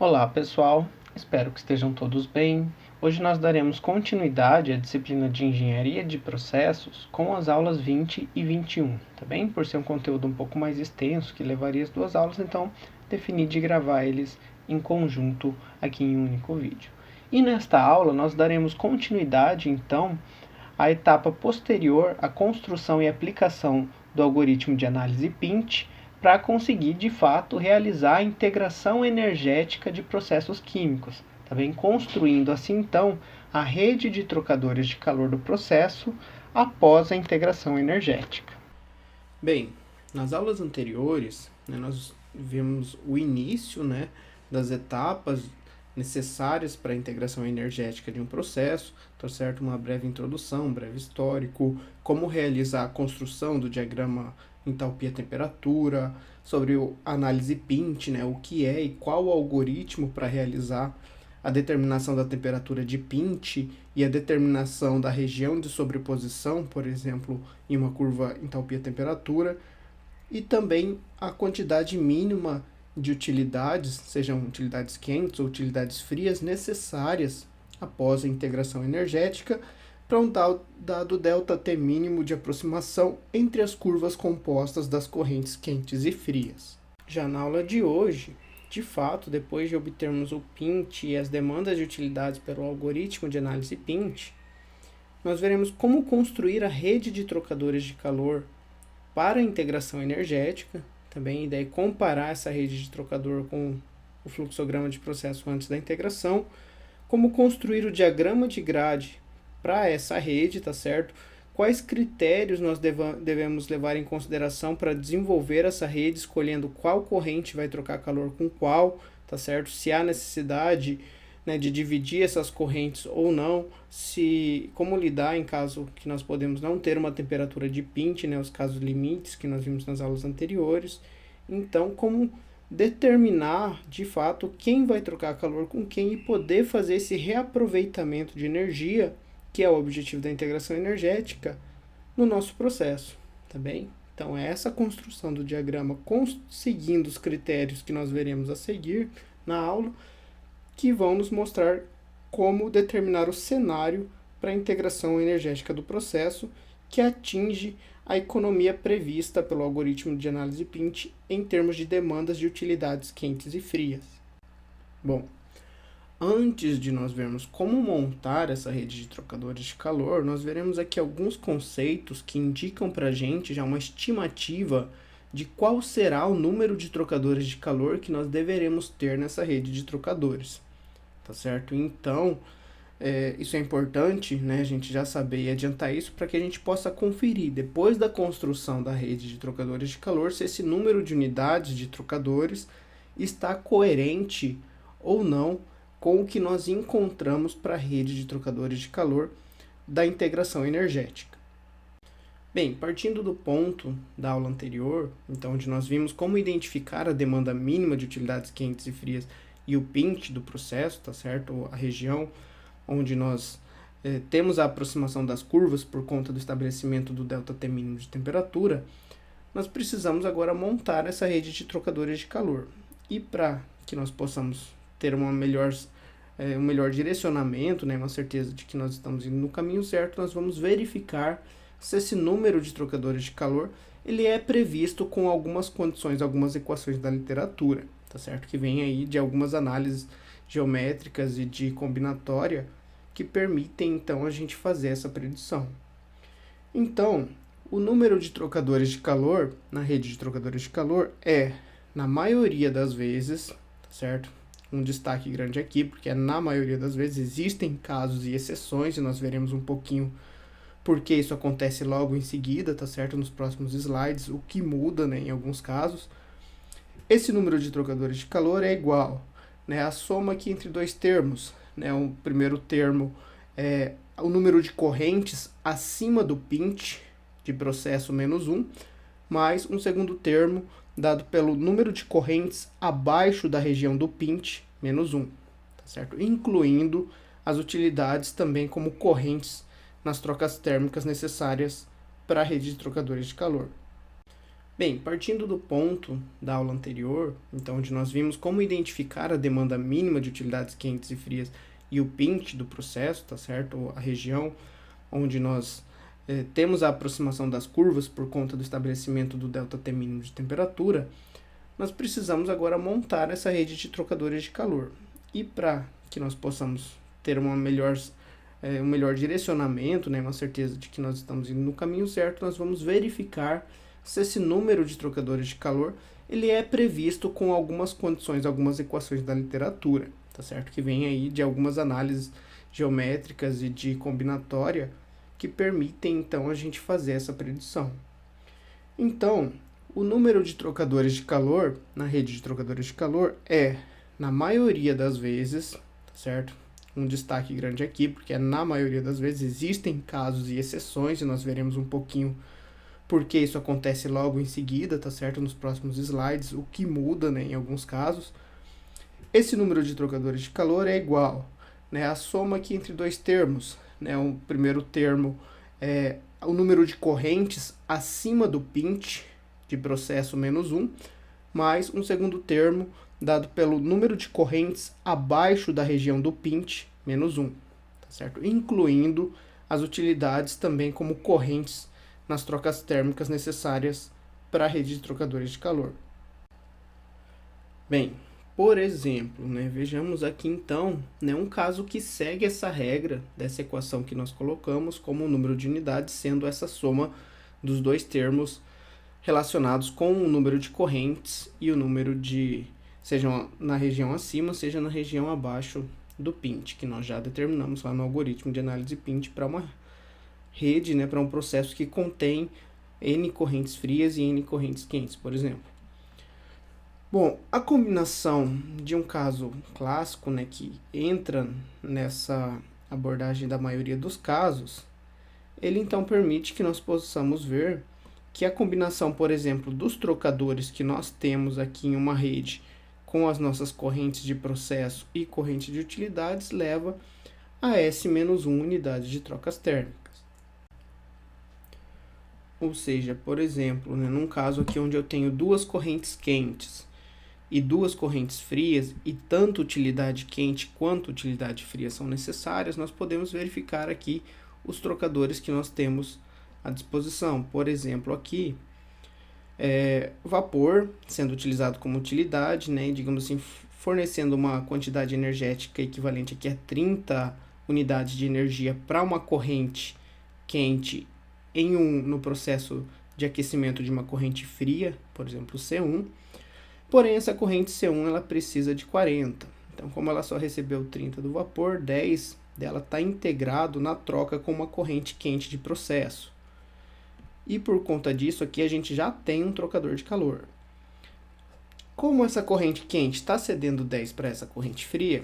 Olá pessoal, espero que estejam todos bem. Hoje nós daremos continuidade à disciplina de Engenharia de Processos com as aulas 20 e 21, tá bem? Por ser um conteúdo um pouco mais extenso, que levaria as duas aulas, então defini de gravar eles em conjunto aqui em um único vídeo. E nesta aula nós daremos continuidade então à etapa posterior à construção e aplicação do algoritmo de análise PINT, para conseguir de fato realizar a integração energética de processos químicos, também construindo assim então a rede de trocadores de calor do processo após a integração energética. Bem, nas aulas anteriores, nós vimos o início das etapas necessárias para a integração energética de um processo, tá certo? Uma breve introdução, um breve histórico, como realizar a construção do diagrama entalpia-temperatura, sobre a análise PINT, o que é e qual o algoritmo para realizar a determinação da temperatura de PINT e a determinação da região de sobreposição, por exemplo, em uma curva entalpia-temperatura, e também a quantidade mínima de utilidades, sejam utilidades quentes ou utilidades frias, necessárias após a integração energética para um dado ΔT mínimo de aproximação entre as curvas compostas das correntes quentes e frias. Já na aula de hoje, de fato, depois de obtermos o PINT e as demandas de utilidades pelo algoritmo de análise PINT, nós veremos como construir a rede de trocadores de calor para a integração energética, também, e daí comparar essa rede de trocador com o fluxograma de processo antes da integração, como construir o diagrama de grade para essa rede, tá certo? Quais critérios nós devemos levar em consideração para desenvolver essa rede, escolhendo qual corrente vai trocar calor com qual, tá certo? Se há necessidade de dividir essas correntes ou não, como lidar em caso que nós podemos não ter uma temperatura de PINT, os casos limites que nós vimos nas aulas anteriores. Então, como determinar de fato quem vai trocar calor com quem e poder fazer esse reaproveitamento de energia, que é o objetivo da integração energética, no nosso processo, tá bem? Então, é essa construção do diagrama seguindo os critérios que nós veremos a seguir na aula, que vão nos mostrar como determinar o cenário para a integração energética do processo que atinge a economia prevista pelo algoritmo de análise PINT em termos de demandas de utilidades quentes e frias. Bom, antes de nós vermos como montar essa rede de trocadores de calor, nós veremos aqui alguns conceitos que indicam para a gente já uma estimativa de qual será o número de trocadores de calor que nós deveremos ter nessa rede de trocadores, tá certo? Então, isso é importante, a gente já saber e adiantar isso para que a gente possa conferir, depois da construção da rede de trocadores de calor, se esse número de unidades de trocadores está coerente ou não com o que nós encontramos para a rede de trocadores de calor da integração energética. Bem, partindo do ponto da aula anterior, então, onde nós vimos como identificar a demanda mínima de utilidades quentes e frias e o PINT do processo, tá certo? A região onde nós temos a aproximação das curvas por conta do estabelecimento do ΔT mínimo de temperatura, nós precisamos agora montar essa rede de trocadores de calor. E para que nós possamos ter um melhor direcionamento, uma certeza de que nós estamos indo no caminho certo, nós vamos verificar se esse número de trocadores de calor ele é previsto com algumas condições, algumas equações da literatura, tá certo? Que vem aí de algumas análises geométricas e de combinatória que permitem, então, a gente fazer essa predição. Então, o número de trocadores de calor na rede de trocadores de calor é, na maioria das vezes, tá certo? Um destaque grande aqui, porque na maioria das vezes existem casos e exceções, e nós veremos um pouquinho porque isso acontece logo em seguida, tá certo? Nos próximos slides, o que muda, em alguns casos. Esse número de trocadores de calor é igual, a soma aqui entre dois termos, O primeiro termo é o número de correntes acima do PINT de processo menos 1, mais um segundo termo dado pelo número de correntes abaixo da região do PINT menos 1, tá certo? Incluindo as utilidades também como correntes nas trocas térmicas necessárias para a rede de trocadores de calor. Bem, partindo do ponto da aula anterior, então, onde nós vimos como identificar a demanda mínima de utilidades quentes e frias e o pinch do processo, tá certo? A região onde nós temos a aproximação das curvas por conta do estabelecimento do ΔT mínimo de temperatura, nós precisamos agora montar essa rede de trocadores de calor. E para que nós possamos ter um melhor direcionamento, né, uma certeza de que nós estamos indo no caminho certo, nós vamos verificar se esse número de trocadores de calor ele é previsto com algumas condições, algumas equações da literatura, tá certo? Que vem aí de algumas análises geométricas e de combinatória que permitem então a gente fazer essa predição. Então, o número de trocadores de calor na rede de trocadores de calor é, na maioria das vezes, tá certo? Um destaque grande aqui, porque na maioria das vezes existem casos e exceções, e nós veremos um pouquinho porque isso acontece logo em seguida, tá certo? Nos próximos slides, o que muda, né, em alguns casos. Esse número de trocadores de calor é igual, né, a soma aqui entre dois termos, né? O primeiro termo é o número de correntes acima do pinch de processo menos 1, mais um segundo termo dado pelo número de correntes abaixo da região do pinch menos 1, tá certo? Incluindo as utilidades também como correntes nas trocas térmicas necessárias para a rede de trocadores de calor. Bem, por exemplo, né, vejamos aqui então, né, um caso que segue essa regra dessa equação que nós colocamos como o número de unidades sendo essa soma dos dois termos relacionados com o número de correntes e o número de, seja na região acima, seja na região abaixo do pinch, que nós já determinamos lá no algoritmo de análise pinch para uma rede, né, para um processo que contém N correntes frias e N correntes quentes, por exemplo. Bom, a combinação de um caso clássico, né, que entra nessa abordagem da maioria dos casos, ele então permite que nós possamos ver que a combinação, por exemplo, dos trocadores que nós temos aqui em uma rede com as nossas correntes de processo e corrente de utilidades leva a S-1 unidades de trocas térmicas. Ou seja, por exemplo, né, num caso aqui onde eu tenho duas correntes quentes e duas correntes frias, e tanto utilidade quente quanto utilidade fria são necessárias, nós podemos verificar aqui os trocadores que nós temos à disposição. Por exemplo, aqui, vapor sendo utilizado como utilidade, né, digamos assim, fornecendo uma quantidade energética equivalente aqui a 30 unidades de energia para uma corrente quente no processo de aquecimento de uma corrente fria, por exemplo, C1. Porém, essa corrente C1 ela precisa de 40. Então, como ela só recebeu 30 do vapor, 10 dela está integrado na troca com uma corrente quente de processo. E por conta disso, aqui a gente já tem um trocador de calor. Como essa corrente quente está cedendo 10 para essa corrente fria,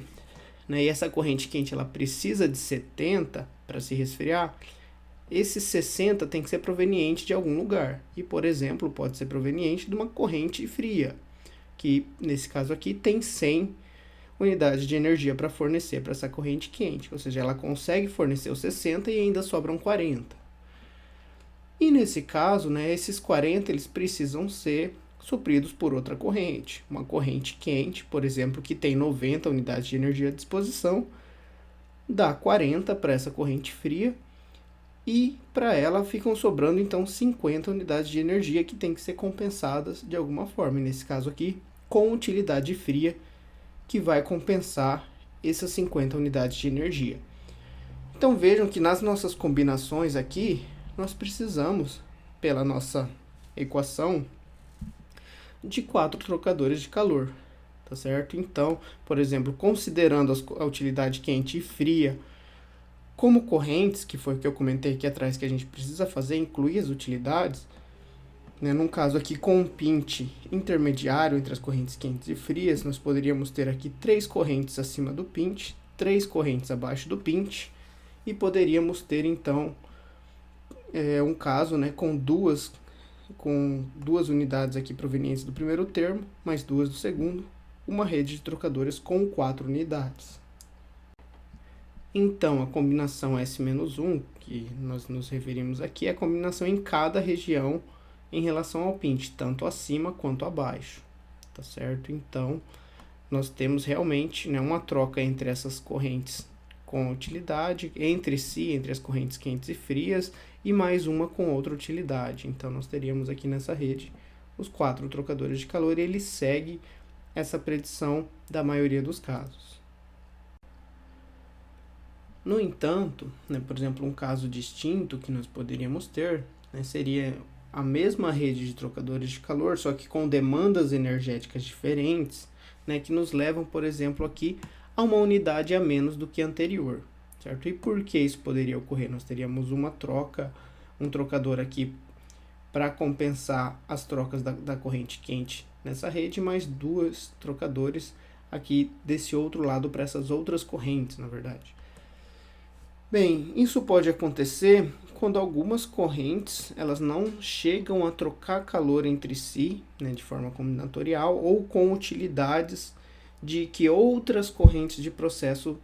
né, e essa corrente quente ela precisa de 70 para se resfriar, esse 60 tem que ser proveniente de algum lugar. E, por exemplo, pode ser proveniente de uma corrente fria, que nesse caso aqui tem 100 unidades de energia para fornecer para essa corrente quente. Ou seja, ela consegue fornecer os 60 e ainda sobram 40. E nesse caso, né, esses 40 eles precisam ser supridos por outra corrente. Uma corrente quente, por exemplo, que tem 90 unidades de energia à disposição, dá 40 para essa corrente fria, e para ela ficam sobrando então 50 unidades de energia que tem que ser compensadas de alguma forma. E nesse caso aqui, com utilidade fria, que vai compensar essas 50 unidades de energia. Então vejam que nas nossas combinações aqui, nós precisamos, pela nossa equação, de 4 trocadores de calor, tá certo? Então, por exemplo, considerando a utilidade quente e fria como correntes, que foi o que eu comentei aqui atrás que a gente precisa fazer, incluir as utilidades, né? Num caso aqui com um pinch intermediário entre as correntes quentes e frias, nós poderíamos ter aqui 3 correntes acima do pinch, 3 correntes abaixo do pinch, e poderíamos ter então um caso, né, com duas unidades aqui provenientes do primeiro termo, mais 2 do segundo, uma rede de trocadores com 4 unidades. Então, a combinação S-1, que nós nos referimos aqui, é a combinação em cada região em relação ao pint, tanto acima quanto abaixo, tá certo? Então, nós temos realmente, né, uma troca entre essas correntes com utilidade, entre si, entre as correntes quentes e frias, e mais uma com outra utilidade. Então, nós teríamos aqui nessa rede os 4 trocadores de calor e ele segue essa predição da maioria dos casos. No entanto, né, por exemplo, um caso distinto que nós poderíamos ter, né, seria a mesma rede de trocadores de calor, só que com demandas energéticas diferentes, né, que nos levam, por exemplo, aqui a uma unidade a menos do que a anterior, certo? E por que isso poderia ocorrer? Nós teríamos uma troca, um trocador aqui para compensar as trocas da corrente quente nessa rede, mais 2 trocadores aqui desse outro lado para essas outras correntes, na verdade. Bem, isso pode acontecer quando algumas correntes elas não chegam a trocar calor entre si, né, de forma combinatorial, ou com utilidades de que outras correntes de processo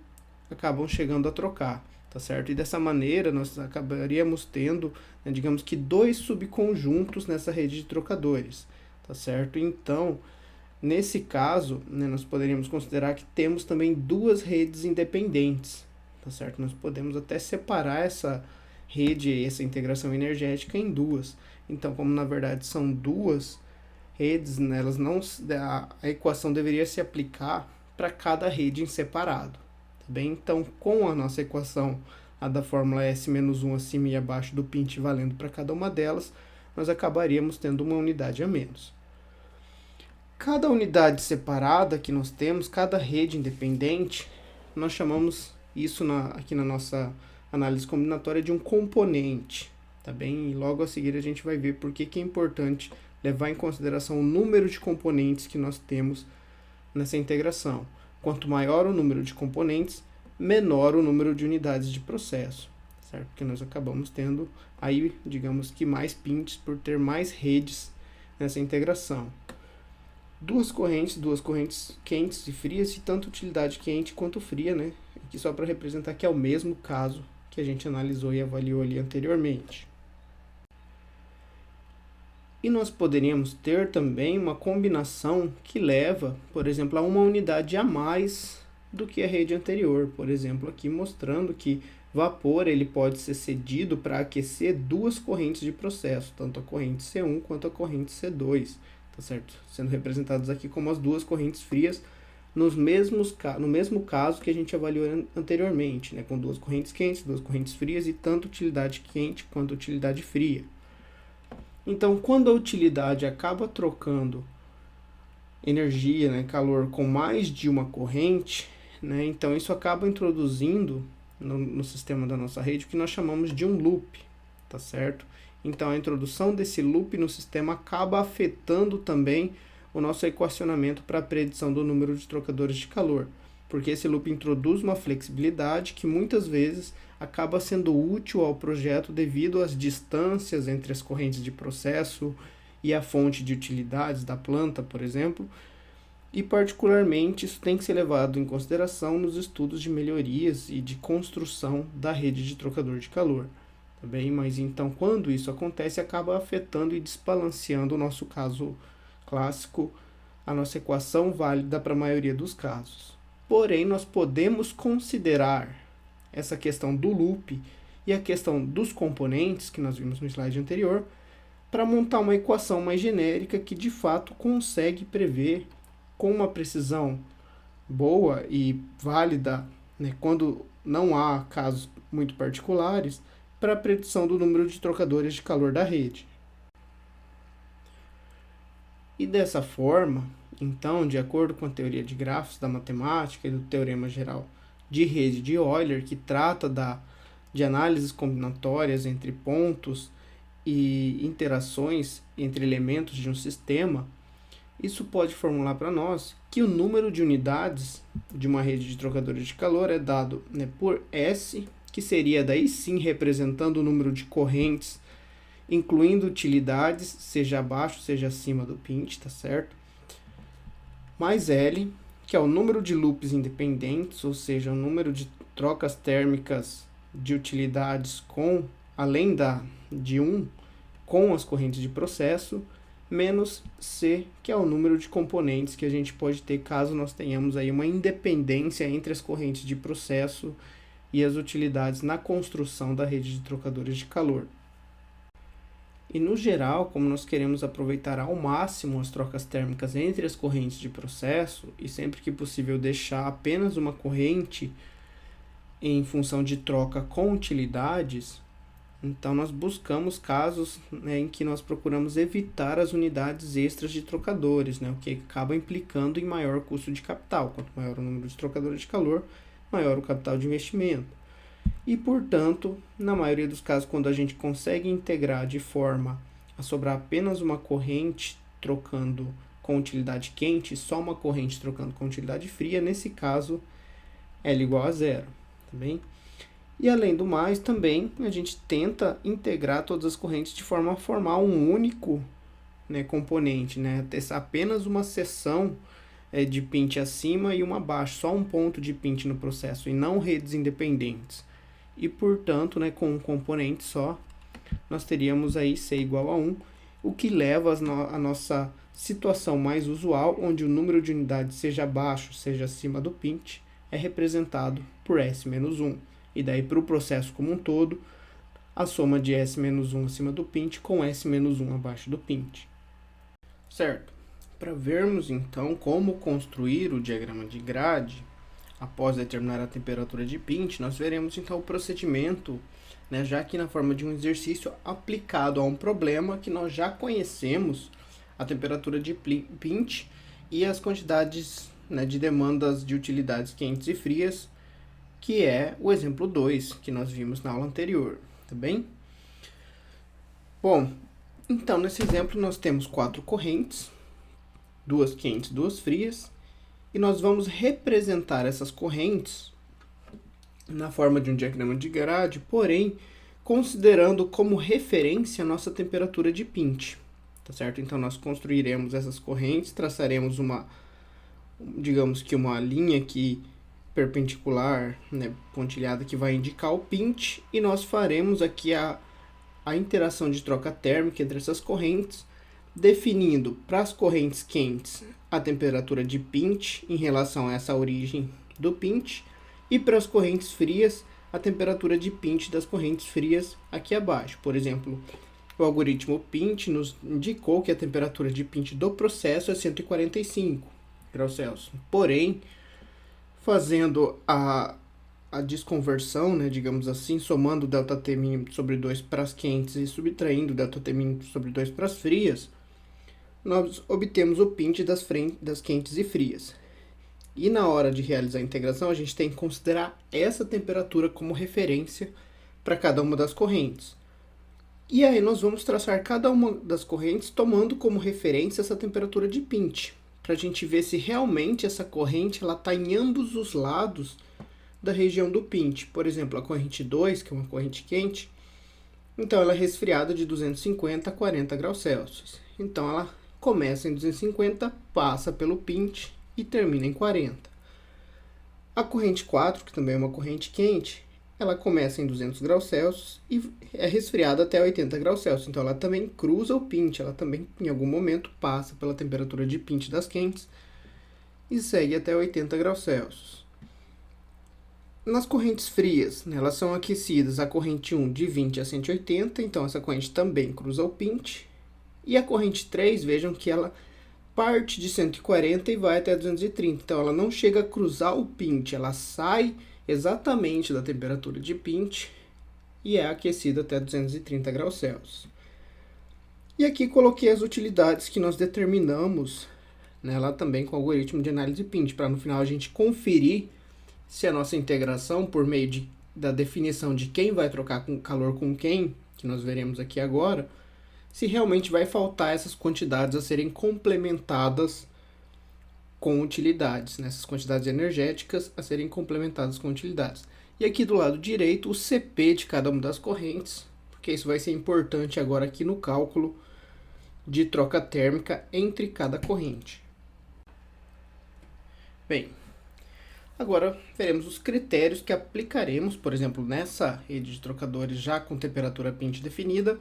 acabam chegando a trocar, tá certo? E dessa maneira nós acabaríamos tendo, né, digamos que 2 subconjuntos nessa rede de trocadores, tá certo? Então, nesse caso, né, nós poderíamos considerar que temos também 2 redes independentes, tá certo? Nós podemos até separar essa rede, essa integração energética em 2. Então, como na verdade são 2 redes, né, elas não, a equação deveria se aplicar para cada rede em separado, tá bem? Então, com a nossa equação, a da fórmula S-1 acima e abaixo do pint valendo para cada uma delas, nós acabaríamos tendo uma unidade a menos. Cada unidade separada que nós temos, cada rede independente, nós chamamos isso aqui na nossa análise combinatória de um componente, tá bem? E logo a seguir a gente vai ver por que é importante levar em consideração o número de componentes que nós temos nessa integração. Quanto maior o número de componentes, menor o número de unidades de processo, certo? Porque nós acabamos tendo aí, digamos que mais pints por ter mais redes nessa integração. Duas correntes quentes e frias, e tanto utilidade quente quanto fria, né? Aqui só para representar que é o mesmo caso que a gente analisou e avaliou ali anteriormente. E nós poderíamos ter também uma combinação que leva, por exemplo, a uma unidade a mais do que a rede anterior. Por exemplo, aqui mostrando que vapor ele pode ser cedido para aquecer 2 correntes de processo, tanto a corrente C1 quanto a corrente C2, tá certo? Sendo representadas aqui como as 2 correntes frias no mesmo caso que a gente avaliou anteriormente, né, com 2 correntes quentes, 2 correntes frias e tanto utilidade quente quanto utilidade fria. Então, quando a utilidade acaba trocando energia, né, calor com mais de uma corrente, né, então isso acaba introduzindo no sistema da nossa rede o que nós chamamos de um loop, tá certo? Então, a introdução desse loop no sistema acaba afetando também o nosso equacionamento para a predição do número de trocadores de calor, porque esse loop introduz uma flexibilidade que muitas vezes acaba sendo útil ao projeto devido às distâncias entre as correntes de processo e a fonte de utilidades da planta, por exemplo, e particularmente isso tem que ser levado em consideração nos estudos de melhorias e de construção da rede de trocador de calor. Tá bem? Mas então, quando isso acontece, acaba afetando e desbalanceando o nosso caso clássico, a nossa equação válida para a maioria dos casos. Porém, nós podemos considerar essa questão do loop e a questão dos componentes, que nós vimos no slide anterior, para montar uma equação mais genérica que, de fato, consegue prever com uma precisão boa e válida, né, quando não há casos muito particulares, para a predição do número de trocadores de calor da rede. E dessa forma, então, de acordo com a teoria de grafos da matemática e do teorema geral de rede de Euler, que trata de análises combinatórias entre pontos e interações entre elementos de um sistema, isso pode formular para nós que o número de unidades de uma rede de trocadores de calor é dado, né, por S, que seria daí sim representando o número de correntes, incluindo utilidades, seja abaixo, seja acima do pint, tá certo? Mais L, que é o número de loops independentes, ou seja, o número de trocas térmicas de utilidades com, além de 1, com as correntes de processo, menos C, que é o número de componentes que a gente pode ter caso nós tenhamos aí uma independência entre as correntes de processo e as utilidades na construção da rede de trocadores de calor. E no geral, como nós queremos aproveitar ao máximo as trocas térmicas entre as correntes de processo e sempre que possível deixar apenas uma corrente em função de troca com utilidades, então nós buscamos casos, né, em que nós procuramos evitar as unidades extras de trocadores, né, o que acaba implicando em maior custo de capital. Quanto maior o número de trocadores de calor, maior o capital de investimento. E, portanto, na maioria dos casos, quando a gente consegue integrar de forma a sobrar apenas uma corrente trocando com utilidade quente, só uma corrente trocando com utilidade fria, nesse caso, L igual a zero. Tá bem? E, além do mais, também a gente tenta integrar todas as correntes de forma a formar um único, né, componente, né, ter apenas uma seção de pinte acima e uma abaixo, só um ponto de pinte no processo, e não redes independentes. E, portanto, né, com um componente só, nós teríamos aí C igual a 1, o que leva a nossa situação mais usual, onde o número de unidades seja abaixo, seja acima do pinte, é representado por S menos 1. E daí, para o processo como um todo, a soma de S menos 1 acima do pinte com S menos 1 abaixo do pinte. Certo? Para vermos, então, como construir o diagrama de grade, após determinar a temperatura de pinte, nós veremos, então, o procedimento, né, já aqui na forma de um exercício aplicado a um problema que nós já conhecemos, a temperatura de pinte e as quantidades, né, de demandas de utilidades quentes e frias, que é o exemplo 2, que nós vimos na aula anterior, tá bem? Bom, então, nesse exemplo nós temos 4 correntes, 2 quentes, 2 frias, e nós vamos representar essas correntes na forma de um diagrama de grade, porém, considerando como referência a nossa temperatura de pinte, tá certo? Então, nós construiremos essas correntes, traçaremos digamos que uma linha aqui perpendicular, né, pontilhada, que vai indicar o pinte, e nós faremos aqui a interação de troca térmica entre essas correntes, definindo para as correntes quentes a temperatura de pinte em relação a essa origem do pinte, e para as correntes frias a temperatura de pinte das correntes frias aqui abaixo. Por exemplo, o algoritmo pinte nos indicou que a temperatura de pinte do processo é 145 graus Celsius. Porém, fazendo a desconversão, né, digamos assim, somando o ΔT mínimo sobre 2 para as quentes e subtraindo o ΔT mínimo sobre 2 para as frias, nós obtemos o pinte das quentes e frias. E na hora de realizar a integração, a gente tem que considerar essa temperatura como referência para cada uma das correntes. E aí nós vamos traçar cada uma das correntes tomando como referência essa temperatura de pinte, para a gente ver se realmente essa corrente está em ambos os lados da região do pinte. Por exemplo, a corrente 2, que é uma corrente quente, então ela é resfriada de 250 a 40 graus Celsius. Então ela começa em 250, passa pelo pinte e termina em 40. A corrente 4, que também é uma corrente quente, ela começa em 200 graus Celsius e é resfriada até 80 graus Celsius. Então ela também cruza o pinte, ela também em algum momento passa pela temperatura de pinte das quentes e segue até 80 graus Celsius. Nas correntes frias, né, elas são aquecidas, a corrente 1 de 20 a 180, então essa corrente também cruza o pinte. E a corrente 3, vejam que ela parte de 140 e vai até 230, então ela não chega a cruzar o pinte, ela sai exatamente da temperatura de pinte e é aquecida até 230 graus Celsius. E aqui coloquei as utilidades que nós determinamos, né, lá também com o algoritmo de análise pinte, para no final a gente conferir se a nossa integração, por meio da definição de quem vai trocar com calor com quem, que nós veremos aqui agora, se realmente vai faltar essas quantidades a serem complementadas com utilidades, né? Essas quantidades energéticas a serem complementadas com utilidades. E aqui do lado direito, o CP de cada uma das correntes, porque isso vai ser importante agora aqui no cálculo de troca térmica entre cada corrente. Bem, agora veremos os critérios que aplicaremos, por exemplo, nessa rede de trocadores já com temperatura pinte definida,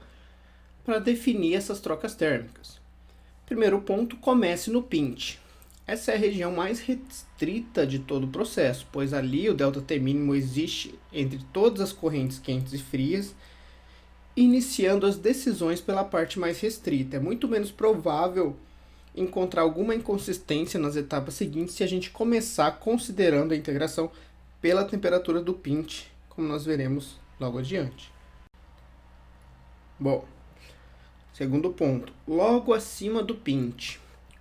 para definir essas trocas térmicas. Primeiro ponto, comece no pint. Essa é a região mais restrita de todo o processo, pois ali o ΔT mínimo existe entre todas as correntes quentes e frias, iniciando as decisões pela parte mais restrita. É muito menos provável encontrar alguma inconsistência nas etapas seguintes se a gente começar considerando a integração pela temperatura do pint, como nós veremos logo adiante. Bom, segundo ponto, logo acima do pint,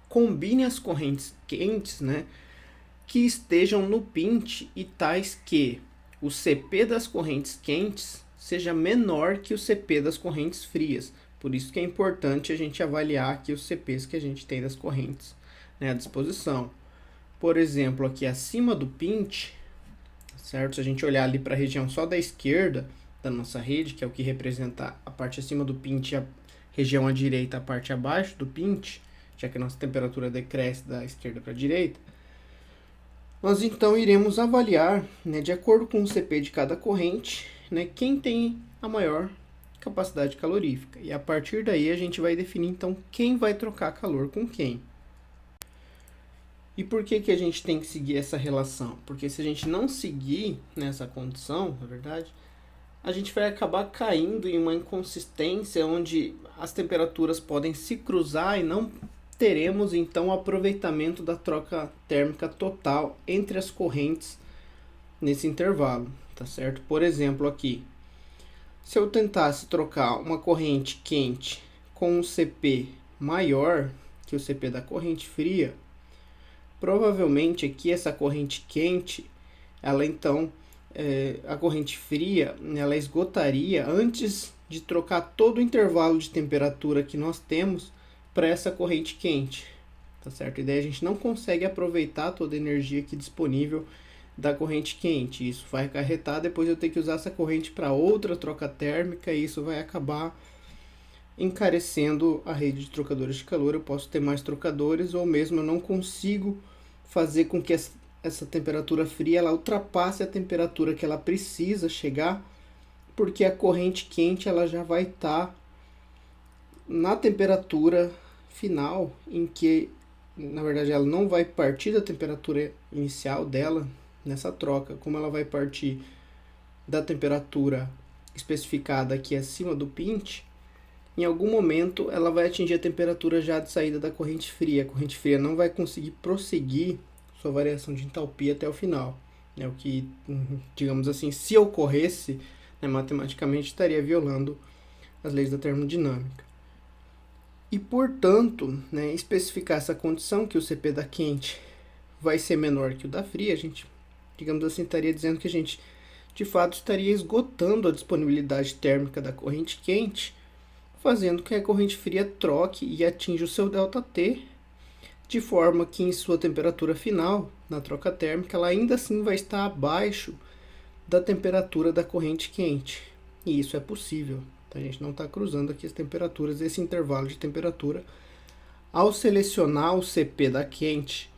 combine as correntes quentes, que estejam no pint e tais que o CP das correntes quentes seja menor que o CP das correntes frias. Por isso que é importante a gente avaliar aqui os CPs que a gente tem das correntes, à disposição. Por exemplo, aqui acima do pint, certo? Se a gente olhar ali para a região só da esquerda da nossa rede, que é o que representa a parte acima do pint e a região à direita, a parte abaixo do pint, já que a nossa temperatura decresce da esquerda para a direita, nós então iremos avaliar, de acordo com o CP de cada corrente, quem tem a maior capacidade calorífica. E a partir daí a gente vai definir então quem vai trocar calor com quem. E por que a gente tem que seguir essa relação? Porque se a gente não seguir nessa condição, na verdade, a gente vai acabar caindo em uma inconsistência onde as temperaturas podem se cruzar e não teremos então o aproveitamento da troca térmica total entre as correntes nesse intervalo, tá certo? Por exemplo, aqui, se eu tentasse trocar uma corrente quente com um CP maior que o CP da corrente fria, provavelmente aqui essa corrente quente, ela então, a corrente fria, ela esgotaria antes de trocar todo o intervalo de temperatura que nós temos para essa corrente quente, tá certo? E daí a gente não consegue aproveitar toda a energia aqui disponível da corrente quente. Isso vai acarretar depois eu ter que usar essa corrente para outra troca térmica e isso vai acabar encarecendo a rede de trocadores de calor. Eu posso ter mais trocadores ou mesmo eu não consigo fazer com que essa temperatura fria ela ultrapasse a temperatura que ela precisa chegar, porque a corrente quente ela já vai estar na temperatura final, em que na verdade ela não vai partir da temperatura inicial dela nessa troca, como ela vai partir da temperatura especificada aqui acima do pint, em algum momento ela vai atingir a temperatura já de saída da corrente fria. A corrente fria não vai conseguir prosseguir sua variação de entalpia até o final. O que, digamos assim, se ocorresse, matematicamente estaria violando as leis da termodinâmica. E, portanto, especificar essa condição que o CP da quente vai ser menor que o da fria, a gente, digamos assim, estaria dizendo que a gente, de fato, estaria esgotando a disponibilidade térmica da corrente quente, fazendo que a corrente fria troque e atinja o seu ΔT, de forma que em sua temperatura final, na troca térmica, ela ainda assim vai estar abaixo da temperatura da corrente quente. E isso é possível. A gente não está cruzando aqui as temperaturas, esse intervalo de temperatura, ao selecionar o CP da quente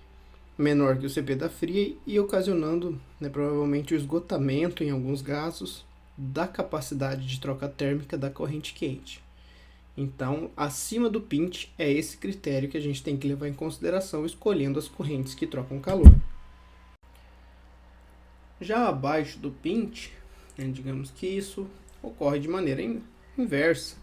menor que o CP da fria e ocasionando, provavelmente, o esgotamento, em alguns casos, da capacidade de troca térmica da corrente quente. Então, acima do pint é esse critério que a gente tem que levar em consideração escolhendo as correntes que trocam calor. Já abaixo do pint, digamos que isso ocorre de maneira inversa.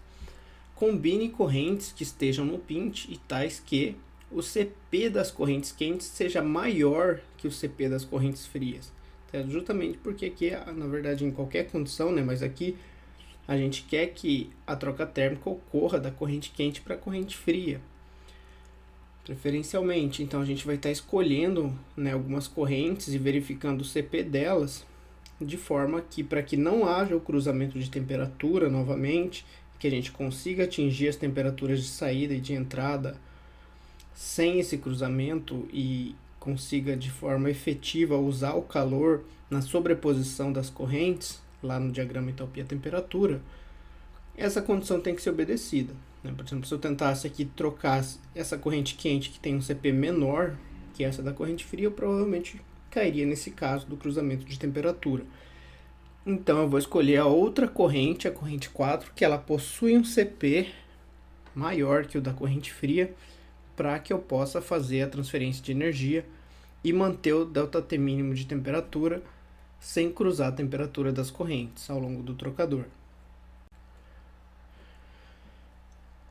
Combine correntes que estejam no pint e tais que o CP das correntes quentes seja maior que o CP das correntes frias. Justamente porque aqui, na verdade, em qualquer condição, mas aqui a gente quer que a troca térmica ocorra da corrente quente para a corrente fria, preferencialmente. Então a gente vai estar escolhendo algumas correntes e verificando o CP delas, de forma que, para que não haja o cruzamento de temperatura novamente, que a gente consiga atingir as temperaturas de saída e de entrada sem esse cruzamento e consiga de forma efetiva usar o calor na sobreposição das correntes, lá no diagrama entalpia-temperatura, essa condição tem que ser obedecida. Por exemplo, se eu tentasse aqui trocar essa corrente quente que tem um CP menor que essa da corrente fria, eu provavelmente cairia nesse caso do cruzamento de temperatura. Então eu vou escolher a outra corrente, a corrente 4, que ela possui um CP maior que o da corrente fria, para que eu possa fazer a transferência de energia e manter o ΔT mínimo de temperatura sem cruzar a temperatura das correntes ao longo do trocador.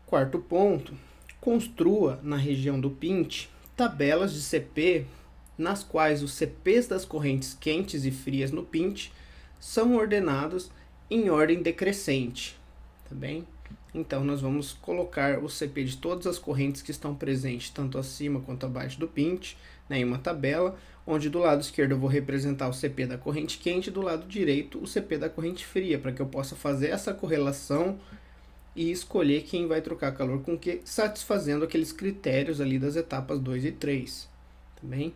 Quarto ponto, construa na região do pint tabelas de CP nas quais os CPs das correntes quentes e frias no pint são ordenados em ordem decrescente, tá bem? Então, nós vamos colocar o CP de todas as correntes que estão presentes, tanto acima quanto abaixo do pint, né, em uma tabela, onde do lado esquerdo eu vou representar o CP da corrente quente e do lado direito o CP da corrente fria, para que eu possa fazer essa correlação e escolher quem vai trocar calor com o que, satisfazendo aqueles critérios ali das etapas 2 e 3, tá bem?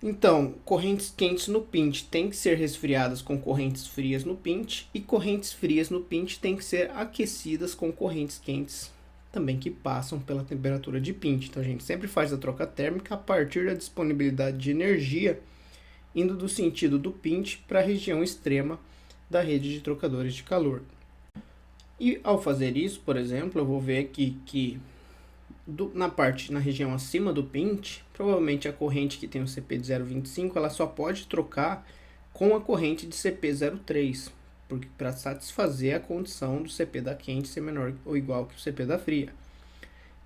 Então, correntes quentes no pint têm que ser resfriadas com correntes frias no pint, e correntes frias no pint têm que ser aquecidas com correntes quentes também que passam pela temperatura de pint. Então, a gente sempre faz a troca térmica a partir da disponibilidade de energia, indo do sentido do pint para a região extrema da rede de trocadores de calor. E ao fazer isso, por exemplo, eu vou ver aqui que na região acima do pint, provavelmente a corrente que tem o CP de 0,25, ela só pode trocar com a corrente de CP 0,3, porque para satisfazer a condição do CP da quente ser menor ou igual que o CP da fria.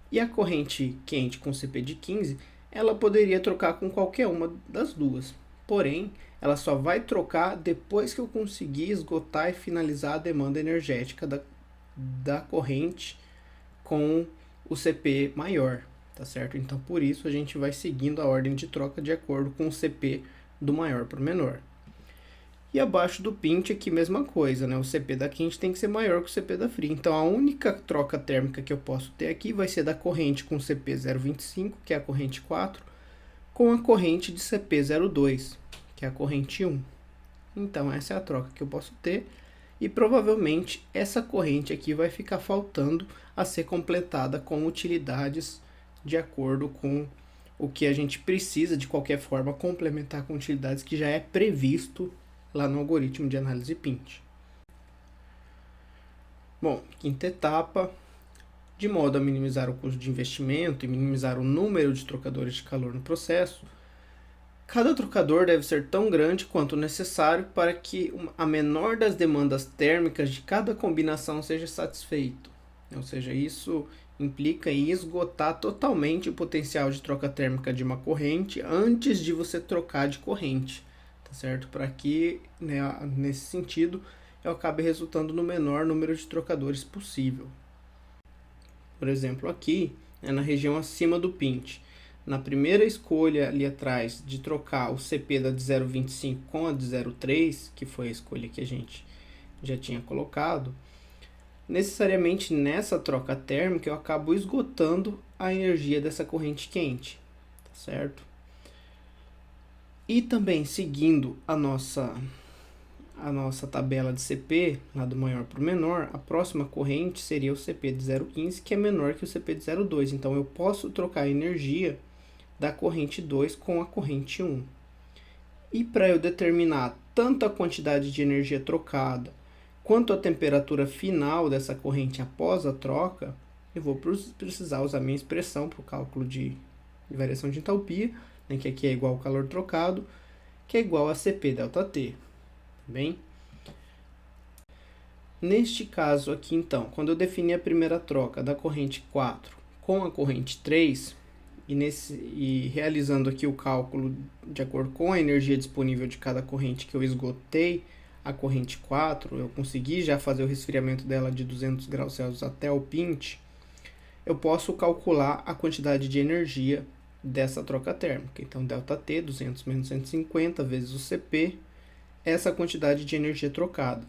E a corrente quente com CP de 15, ela poderia trocar com qualquer uma das duas. Porém, ela só vai trocar depois que eu conseguir esgotar e finalizar a demanda energética da corrente com o CP maior, tá certo? Então, por isso, a gente vai seguindo a ordem de troca de acordo com o CP do maior para o menor. E abaixo do pint aqui, mesma coisa, né? O CP da quente tem que ser maior que o CP da fria. Então, a única troca térmica que eu posso ter aqui vai ser da corrente com CP 0,25, que é a corrente 4, com a corrente de CP 0,2, que é a corrente 1. Então, essa é a troca que eu posso ter. E provavelmente essa corrente aqui vai ficar faltando a ser completada com utilidades de acordo com o que a gente precisa, de qualquer forma, complementar com utilidades que já é previsto lá no algoritmo de análise pint. Bom, quinta etapa, de modo a minimizar o custo de investimento e minimizar o número de trocadores de calor no processo, cada trocador deve ser tão grande quanto necessário para que a menor das demandas térmicas de cada combinação seja satisfeito. Ou seja, isso implica em esgotar totalmente o potencial de troca térmica de uma corrente antes de você trocar de corrente, tá certo? Para que, né, nesse sentido, eu acabe resultando no menor número de trocadores possível. Por exemplo, aqui, na região acima do pint, na primeira escolha ali atrás de trocar o CP da de 0,25 com a de 0,3, que foi a escolha que a gente já tinha colocado, necessariamente nessa troca térmica eu acabo esgotando a energia dessa corrente quente, tá certo? E também seguindo a nossa tabela de CP, lá do maior para o menor, a próxima corrente seria o CP de 0,15, que é menor que o CP de 0,2. Então, eu posso trocar a energia da corrente 2 com a corrente 1. E para eu determinar tanto a quantidade de energia trocada, quanto a temperatura final dessa corrente após a troca, eu vou precisar usar minha expressão para o cálculo de variação de entalpia, né, que aqui é igual ao calor trocado, que é igual a CP ΔT. Bem, neste caso aqui, então, quando eu definir a primeira troca da corrente 4 com a corrente 3, e realizando aqui o cálculo de acordo com a energia disponível de cada corrente que eu esgotei, a corrente 4, eu consegui já fazer o resfriamento dela de 200 graus Celsius até o pint, eu posso calcular a quantidade de energia dessa troca térmica. Então, ΔT, 200 menos 150 vezes o CP, essa quantidade de energia trocada.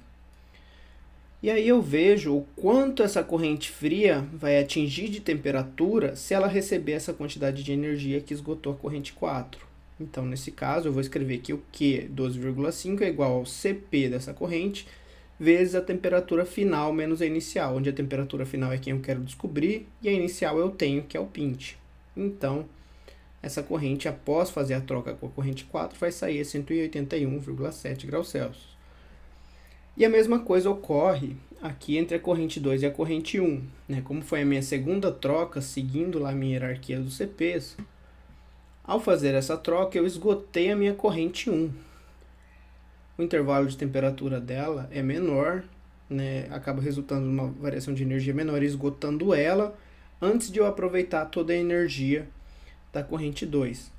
E aí eu vejo o quanto essa corrente fria vai atingir de temperatura se ela receber essa quantidade de energia que esgotou a corrente 4. Então, nesse caso, eu vou escrever que o Q, 12,5, é igual ao CP dessa corrente, vezes a temperatura final menos a inicial, onde a temperatura final é quem eu quero descobrir, e a inicial eu tenho, que é o pint. Então, essa corrente, após fazer a troca com a corrente 4, vai sair a 181,7 graus Celsius. E a mesma coisa ocorre aqui entre a corrente 2 e a corrente 1. Né? Como foi a minha segunda troca, seguindo lá a minha hierarquia dos CPs, ao fazer essa troca eu esgotei a minha corrente 1. O intervalo de temperatura dela é menor, né? Acaba resultando numa variação de energia menor, esgotando ela antes de eu aproveitar toda a energia da corrente 2.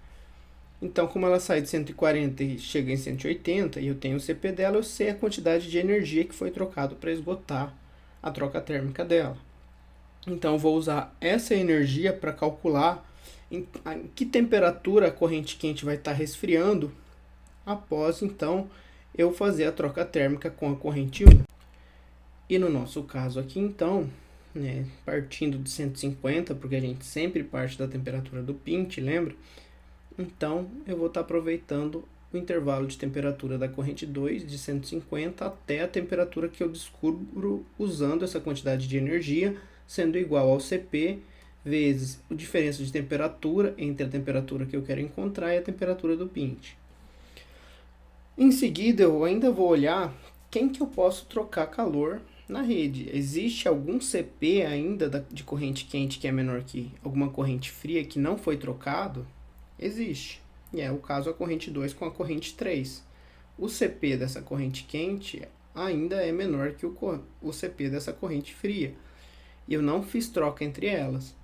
Então, como ela sai de 140 e chega em 180, e eu tenho o CP dela, eu sei a quantidade de energia que foi trocado para esgotar a troca térmica dela. Então, eu vou usar essa energia para calcular em que temperatura a corrente quente vai estar resfriando após, então, eu fazer a troca térmica com a corrente 1. E no nosso caso aqui, então, né, partindo de 150, porque a gente sempre parte da temperatura do pint, lembra? Então, eu vou estar aproveitando o intervalo de temperatura da corrente 2, de 150, até a temperatura que eu descubro usando essa quantidade de energia, sendo igual ao CP, vezes a diferença de temperatura entre a temperatura que eu quero encontrar e a temperatura do pint. Em seguida, eu ainda vou olhar quem que eu posso trocar calor na rede. Existe algum CP ainda de corrente quente que é menor que alguma corrente fria que não foi trocado? Existe. E é o caso da corrente 2 com a corrente 3. O CP dessa corrente quente ainda é menor que o CP dessa corrente fria. E eu não fiz troca entre elas.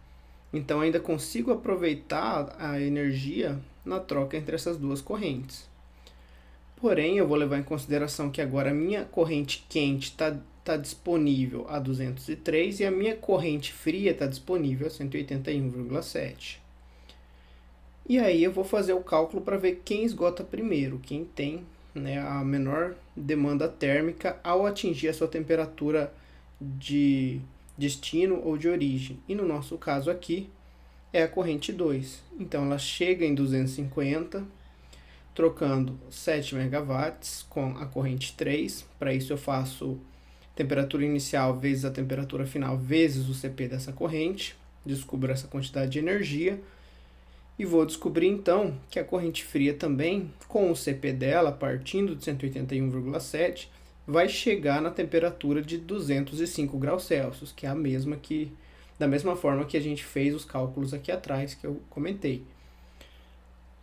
Então ainda consigo aproveitar a energia na troca entre essas duas correntes. Porém, eu vou levar em consideração que agora a minha corrente quente está disponível a 203 e a minha corrente fria está disponível a 181,7. E aí eu vou fazer o cálculo para ver quem esgota primeiro, quem tem, né, a menor demanda térmica ao atingir a sua temperatura de destino ou de origem. E no nosso caso aqui é a corrente 2. Então ela chega em 250, trocando 7 megawatts com a corrente 3. Para isso eu faço temperatura inicial vezes a temperatura final vezes o CP dessa corrente. Descubro essa quantidade de energia. E vou descobrir então que a corrente fria também, com o CP dela partindo de 181,7, vai chegar na temperatura de 205 graus Celsius, que é a mesma da mesma forma que a gente fez os cálculos aqui atrás, que eu comentei.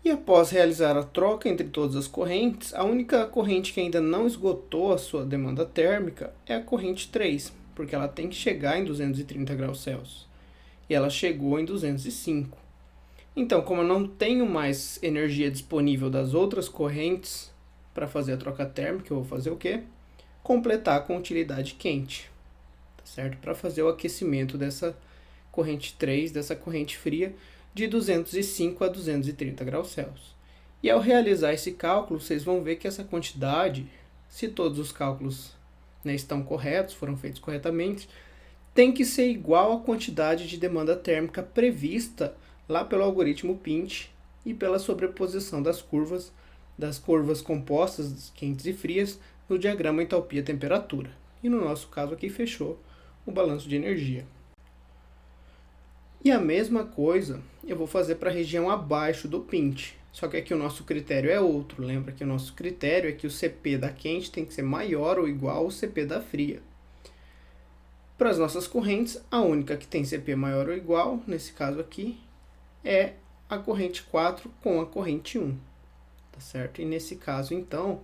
E após realizar a troca entre todas as correntes, a única corrente que ainda não esgotou a sua demanda térmica é a corrente 3, porque ela tem que chegar em 230 graus Celsius. E ela chegou em 205. Então, como eu não tenho mais energia disponível das outras correntes para fazer a troca térmica, eu vou fazer o quê? Completar com utilidade quente, tá certo? Para fazer o aquecimento dessa corrente 3, dessa corrente fria, de 205 a 230 graus Celsius. E ao realizar esse cálculo, vocês vão ver que essa quantidade, se todos os cálculos, né, estão corretos, foram feitos corretamente, tem que ser igual à quantidade de demanda térmica prevista lá pelo algoritmo Pint e pela sobreposição das curvas compostas, quentes e frias, no diagrama entalpia-temperatura. E no nosso caso aqui fechou o balanço de energia. E a mesma coisa eu vou fazer para a região abaixo do Pint. Só que aqui o nosso critério é outro. Lembra que o nosso critério é que o CP da quente tem que ser maior ou igual ao CP da fria. Para as nossas correntes, a única que tem CP maior ou igual, nesse caso aqui, é a corrente 4 com a corrente 1, tá certo? E nesse caso, então,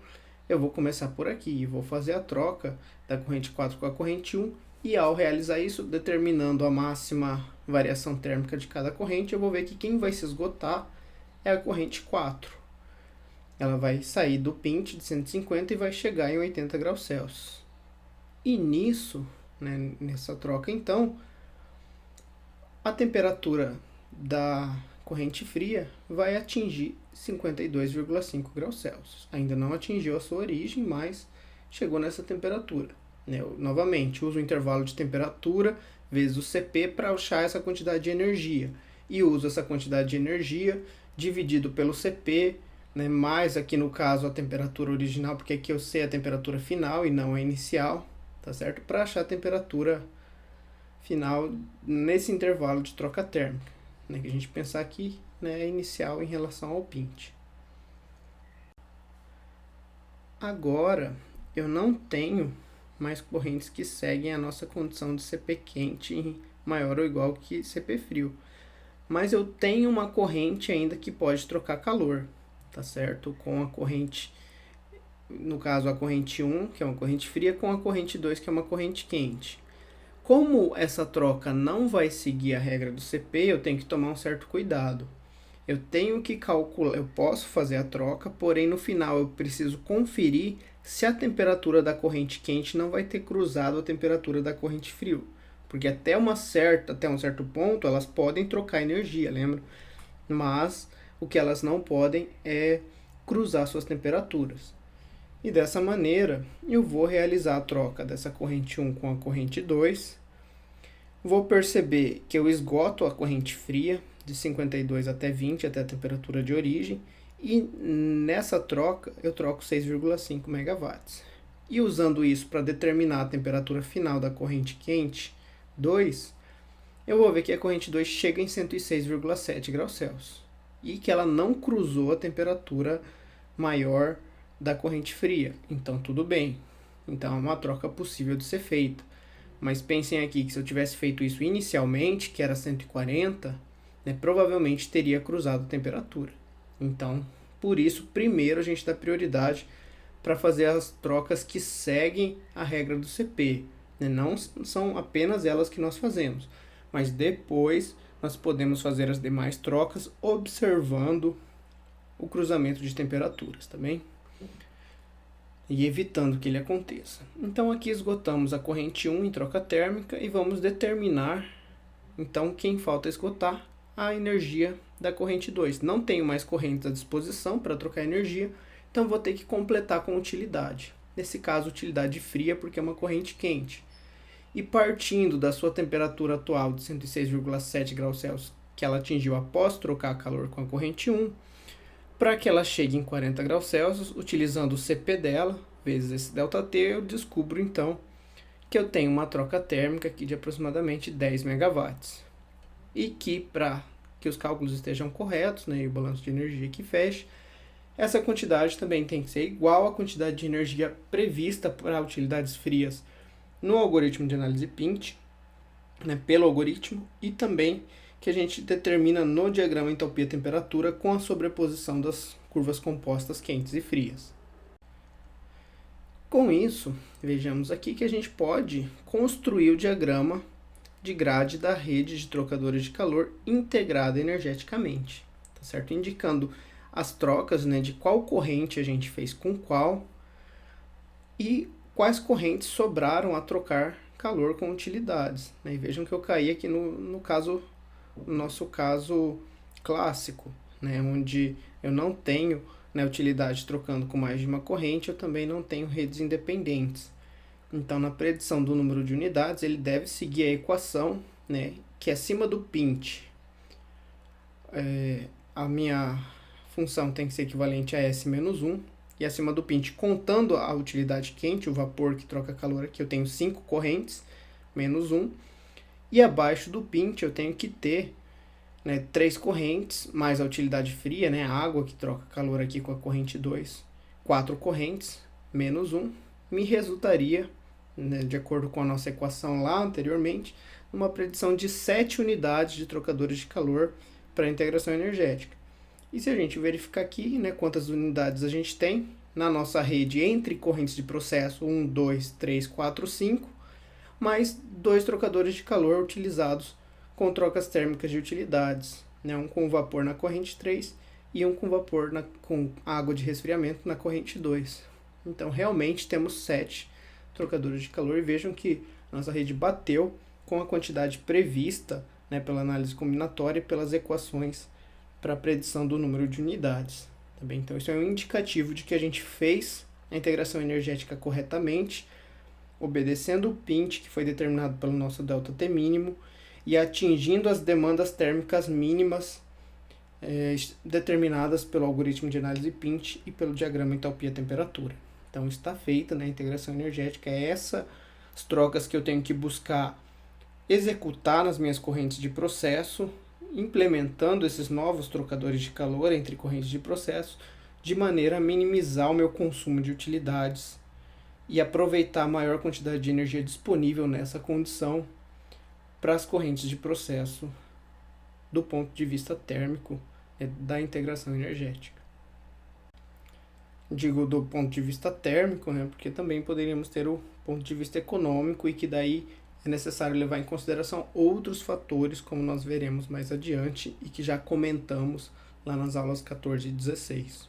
eu vou começar por aqui e vou fazer a troca da corrente 4 com a corrente 1 e ao realizar isso, determinando a máxima variação térmica de cada corrente, eu vou ver que quem vai se esgotar é a corrente 4. Ela vai sair do pint de 150 e vai chegar em 80 graus Celsius. E nisso, né, nessa troca, então, a temperatura da corrente fria vai atingir 52,5 graus Celsius. Ainda não atingiu a sua origem, mas chegou nessa temperatura. Eu, novamente, uso o intervalo de temperatura vezes o CP para achar essa quantidade de energia. E uso essa quantidade de energia dividido pelo CP, né, mais aqui no caso a temperatura original, porque aqui eu sei a temperatura final e não a inicial, tá certo? Para achar a temperatura final nesse intervalo de troca térmica. Né, que a gente pensar aqui, né, é inicial em relação ao pint. Agora, eu não tenho mais correntes que seguem a nossa condição de CP quente maior ou igual que CP frio. Mas eu tenho uma corrente ainda que pode trocar calor, tá certo? Com a corrente, no caso a corrente 1, que é uma corrente fria, com a corrente 2, que é uma corrente quente. Como essa troca não vai seguir a regra do CP, eu tenho que tomar um certo cuidado. Eu tenho que calcular, eu posso fazer a troca, porém no final eu preciso conferir se a temperatura da corrente quente não vai ter cruzado a temperatura da corrente frio. Porque até um certo ponto elas podem trocar energia, lembra? Mas o que elas não podem é cruzar suas temperaturas. E dessa maneira eu vou realizar a troca dessa corrente 1 com a corrente 2. Vou perceber que eu esgoto a corrente fria, de 52 até 20, até a temperatura de origem, e nessa troca eu troco 6,5 megawatts. E usando isso para determinar a temperatura final da corrente quente 2, eu vou ver que a corrente 2 chega em 106,7 graus Celsius e que ela não cruzou a temperatura maior da corrente fria. Então tudo bem. Então é uma troca possível de ser feita. Mas pensem aqui que se eu tivesse feito isso inicialmente, que era 140, né, provavelmente teria cruzado a temperatura. Então, por isso, primeiro a gente dá prioridade para fazer as trocas que seguem a regra do CP. Né? Não são apenas elas que nós fazemos, mas depois nós podemos fazer as demais trocas observando o cruzamento de temperaturas, tá bem? E evitando que ele aconteça. Então aqui esgotamos a corrente 1 em troca térmica e vamos determinar, então, quem falta esgotar, a energia da corrente 2. Não tenho mais correntes à disposição para trocar energia, então vou ter que completar com utilidade. Nesse caso, utilidade fria, porque é uma corrente quente. E partindo da sua temperatura atual de 106,7 graus Celsius, que ela atingiu após trocar calor com a corrente 1, para que ela chegue em 40 graus Celsius, utilizando o CP dela, vezes esse ΔT, eu descubro então que eu tenho uma troca térmica aqui de aproximadamente 10 megawatts. E que, para que os cálculos estejam corretos, né, e o balanço de energia que feche, essa quantidade também tem que ser igual à quantidade de energia prevista para utilidades frias no algoritmo de análise Pint, né, pelo algoritmo, e também que a gente determina no diagrama entropia-temperatura com a sobreposição das curvas compostas quentes e frias. Com isso, vejamos aqui que a gente pode construir o diagrama de grade da rede de trocadores de calor integrada energeticamente, tá certo? Indicando as trocas, né, de qual corrente a gente fez com qual e quais correntes sobraram a trocar calor com utilidades. Né? E vejam que eu caí aqui no nosso caso clássico, né, onde eu não tenho, né, utilidade trocando com mais de uma corrente, eu também não tenho redes independentes. Então, na predição do número de unidades, ele deve seguir a equação, né, que acima do Pint, a minha função tem que ser equivalente a S menos 1, e acima do Pint, contando a utilidade quente, o vapor que troca calor aqui, eu tenho 5 correntes, menos 1, e abaixo do Pint eu tenho que ter, né, 3 correntes, mais a utilidade fria, né, a água que troca calor aqui com a corrente 2, 4 correntes, menos 1, me resultaria, né, de acordo com a nossa equação lá anteriormente, uma predição de 7 unidades de trocadores de calor para a integração energética. E se a gente verificar aqui, né, quantas unidades a gente tem na nossa rede entre correntes de processo 1, 2, 3, 4, 5, mais 2 trocadores de calor utilizados com trocas térmicas de utilidades, né, um com vapor na corrente 3 e um com vapor com água de resfriamento na corrente 2. Então, realmente temos 7 trocadores de calor e vejam que nossa rede bateu com a quantidade prevista, né, pela análise combinatória e pelas equações para a predição do número de unidades. Tá bem? Então, isso é um indicativo de que a gente fez a integração energética corretamente, obedecendo o Pint, que foi determinado pelo nosso ΔT mínimo, e atingindo as demandas térmicas mínimas determinadas pelo algoritmo de análise Pint e pelo diagrama entropia-temperatura. Então, está feita, né, a integração energética. É essas trocas que eu tenho que buscar executar nas minhas correntes de processo, implementando esses novos trocadores de calor entre correntes de processo, de maneira a minimizar o meu consumo de utilidades e aproveitar a maior quantidade de energia disponível nessa condição para as correntes de processo do ponto de vista térmico, da integração energética. Digo do ponto de vista térmico, porque também poderíamos ter o ponto de vista econômico, e que daí é necessário levar em consideração outros fatores, como nós veremos mais adiante e que já comentamos lá nas aulas 14 e 16.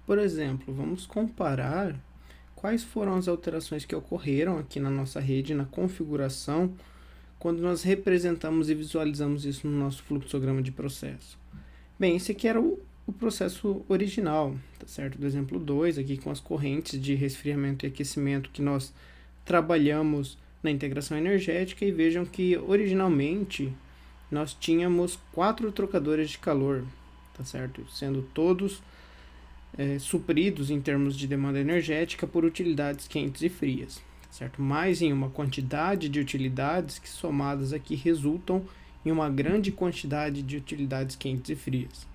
Por exemplo, vamos comparar quais foram as alterações que ocorreram aqui na nossa rede, na configuração, quando nós representamos e visualizamos isso no nosso fluxograma de processo. Bem, esse aqui era o processo original, tá certo? Do exemplo 2, aqui com as correntes de resfriamento e aquecimento que nós trabalhamos na integração energética, e vejam que originalmente nós tínhamos 4 trocadores de calor, tá certo? Sendo todos supridos em termos de demanda energética por utilidades quentes e frias, tá certo? Mais em uma quantidade de utilidades que somadas aqui resultam em uma grande quantidade de utilidades quentes e frias.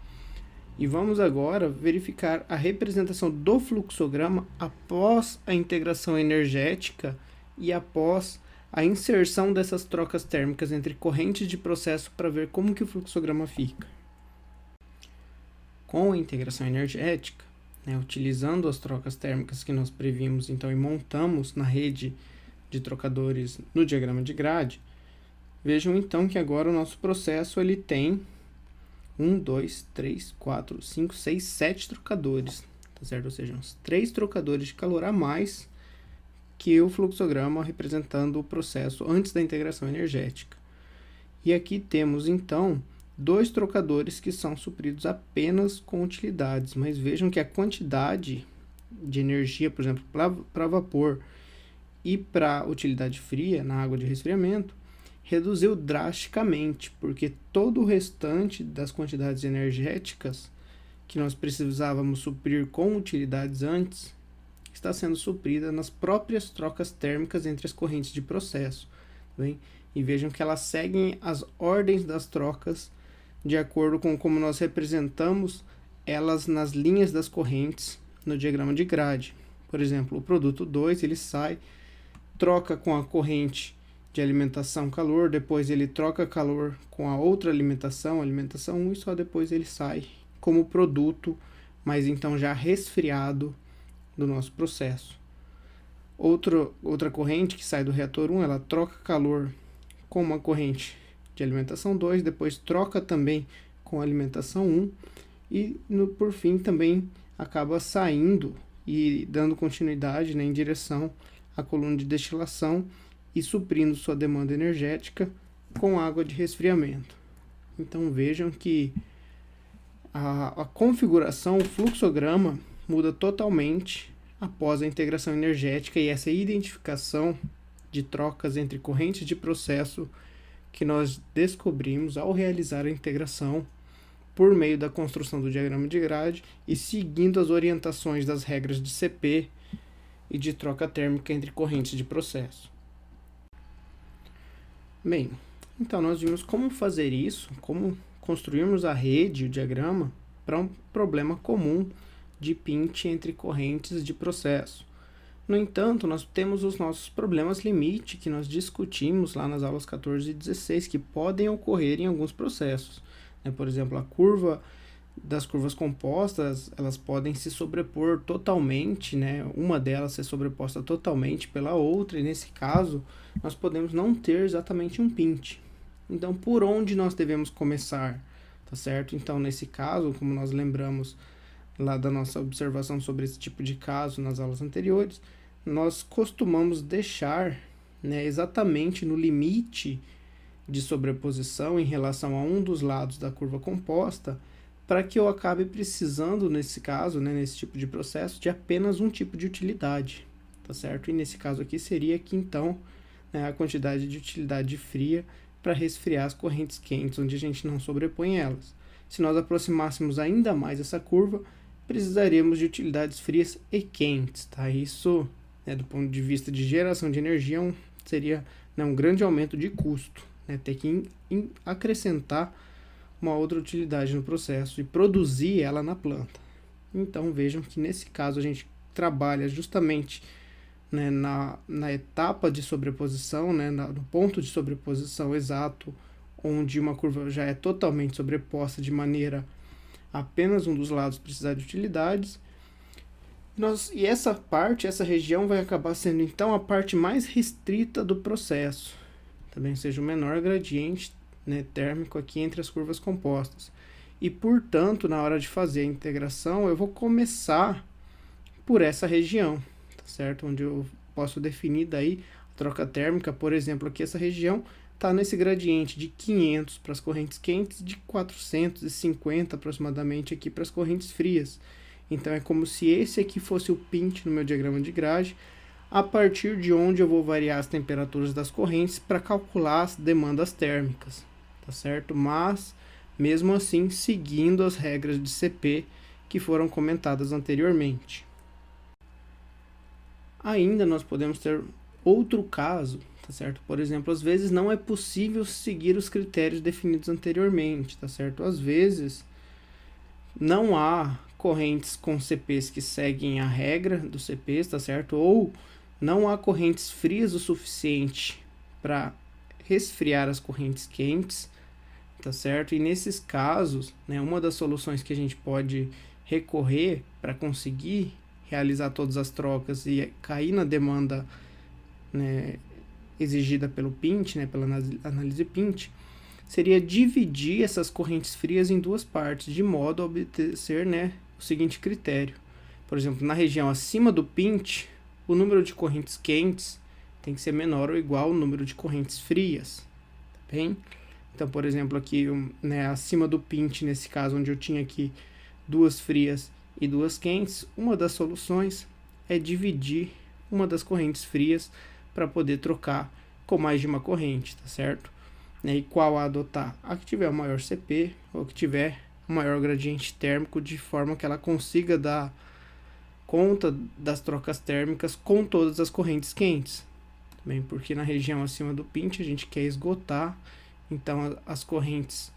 E vamos agora verificar a representação do fluxograma após a integração energética e após a inserção dessas trocas térmicas entre correntes de processo, para ver como que o fluxograma fica. Com a integração energética, utilizando as trocas térmicas que nós previmos então e montamos na rede de trocadores no diagrama de grade, vejam então que agora o nosso processo ele tem 1, 2, 3, 4, 5, 6, 7 trocadores, tá certo? Ou seja, uns 3 trocadores de calor a mais que o fluxograma representando o processo antes da integração energética. E aqui temos então 2 trocadores que são supridos apenas com utilidades, mas vejam que a quantidade de energia, por exemplo, para vapor e para utilidade fria na água de resfriamento, reduziu drasticamente, porque todo o restante das quantidades energéticas que nós precisávamos suprir com utilidades antes, está sendo suprida nas próprias trocas térmicas entre as correntes de processo. Bem? E vejam que elas seguem as ordens das trocas de acordo com como nós representamos elas nas linhas das correntes no diagrama de grade. Por exemplo, o produto 2 ele sai, troca com a corrente de alimentação calor, depois ele troca calor com a outra alimentação 1, e só depois ele sai como produto, mas então já resfriado do nosso processo. Outra corrente que sai do reator 1, ela troca calor com uma corrente de alimentação 2, depois troca também com a alimentação 1 e por fim também acaba saindo e dando continuidade em direção à coluna de destilação e suprindo sua demanda energética com água de resfriamento. Então vejam que a configuração, o fluxograma muda totalmente após a integração energética, e essa identificação de trocas entre correntes de processo que nós descobrimos ao realizar a integração por meio da construção do diagrama de grade e seguindo as orientações das regras de CP e de troca térmica entre correntes de processo. Bem, então nós vimos como fazer isso, como construirmos a rede, o diagrama, para um problema comum de pinch entre correntes de processo. No entanto, nós temos os nossos problemas limite que nós discutimos lá nas aulas 14 e 16, que podem ocorrer em alguns processos. Por exemplo, a curva das curvas compostas, elas podem se sobrepor totalmente, uma delas ser sobreposta totalmente pela outra, e nesse caso, nós podemos não ter exatamente um pinch. Então, por onde nós devemos começar? Tá certo? Então, nesse caso, como nós lembramos lá da nossa observação sobre esse tipo de caso nas aulas anteriores, nós costumamos deixar exatamente no limite de sobreposição em relação a um dos lados da curva composta, para que eu acabe precisando, nesse caso, nesse tipo de processo, de apenas um tipo de utilidade, tá certo? E nesse caso aqui seria que, então, a quantidade de utilidade fria para resfriar as correntes quentes, onde a gente não sobrepõe elas. Se nós aproximássemos ainda mais essa curva, precisaríamos de utilidades frias e quentes, tá? Isso, do ponto de vista de geração de energia, seria um grande aumento de custo, ter que acrescentar uma outra utilidade no processo e produzir ela na planta. Então vejam que nesse caso a gente trabalha justamente né, na etapa de sobreposição, né, no ponto de sobreposição exato, onde uma curva já é totalmente sobreposta de maneira a apenas um dos lados precisar de utilidades. E essa parte, essa região vai acabar sendo então a parte mais restrita do processo, também seja o menor gradiente, né, térmico aqui entre as curvas compostas. E, portanto, na hora de fazer a integração, eu vou começar por essa região, tá certo? Onde eu posso definir daí a troca térmica, por exemplo, aqui essa região está nesse gradiente de 500 para as correntes quentes, de 450 aproximadamente aqui para as correntes frias. Então é como se esse aqui fosse o pint no meu diagrama de grade, a partir de onde eu vou variar as temperaturas das correntes para calcular as demandas térmicas, tá certo? Mas, mesmo assim, seguindo as regras de CP que foram comentadas anteriormente. Ainda nós podemos ter outro caso, tá certo? Por exemplo, às vezes não é possível seguir os critérios definidos anteriormente, tá certo? Às vezes não há correntes com CPs que seguem a regra dos CPs, tá certo? Ou não há correntes frias o suficiente para resfriar as correntes quentes, tá certo? E nesses casos, né, uma das soluções que a gente pode recorrer para conseguir realizar todas as trocas e cair na demanda, né, exigida pelo PINT, né, pela análise PINT, seria dividir essas correntes frias em duas partes, de modo a obedecer, né, o seguinte critério. Por exemplo, na região acima do PINT, o número de correntes quentes tem que ser menor ou igual ao número de correntes frias, tá bem? Então, por exemplo, aqui, né, acima do PINT, nesse caso, onde eu tinha aqui duas frias e duas quentes, uma das soluções é dividir uma das correntes frias para poder trocar com mais de uma corrente, tá certo? E qual a adotar? A que tiver o maior CP ou que tiver o maior gradiente térmico, de forma que ela consiga dar conta das trocas térmicas com todas as correntes quentes. Também porque na região acima do PINT a gente quer esgotar então as correntes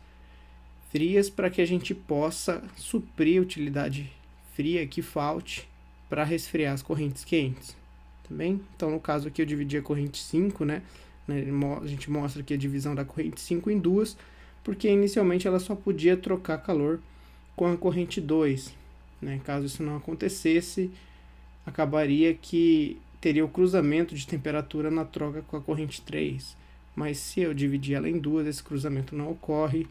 frias para que a gente possa suprir a utilidade fria que falte para resfriar as correntes quentes. Também, então no caso aqui eu dividi a corrente 5, né? A gente mostra aqui a divisão da corrente 5 em duas, porque inicialmente ela só podia trocar calor com a corrente 2. Né? Caso isso não acontecesse, acabaria que teria o cruzamento de temperatura na troca com a corrente 3. Mas se eu dividir ela em duas, esse cruzamento não ocorre,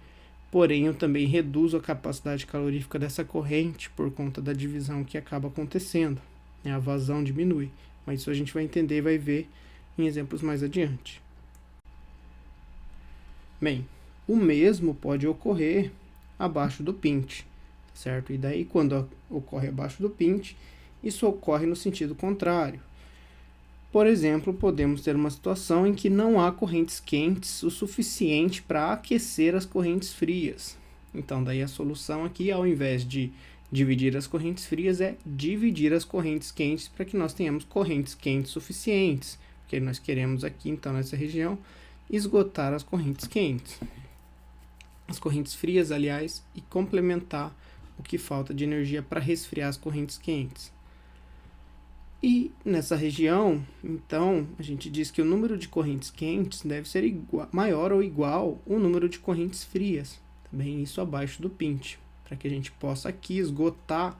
porém eu também reduzo a capacidade calorífica dessa corrente por conta da divisão que acaba acontecendo. Né? A vazão diminui, mas isso a gente vai entender e vai ver em exemplos mais adiante. Bem, o mesmo pode ocorrer abaixo do PINT, certo? E daí, quando ocorre abaixo do PINT, isso ocorre no sentido contrário. Por exemplo, podemos ter uma situação em que não há correntes quentes o suficiente para aquecer as correntes frias. Então, daí a solução aqui, ao invés de dividir as correntes frias, é dividir as correntes quentes para que nós tenhamos correntes quentes suficientes. Porque nós queremos aqui, então, nessa região, esgotar as correntes quentes. As correntes frias, aliás, e complementar o que falta de energia para resfriar as correntes quentes. E nessa região, então, a gente diz que o número de correntes quentes deve ser maior ou igual ao número de correntes frias. Também isso abaixo do PINT, para que a gente possa aqui esgotar,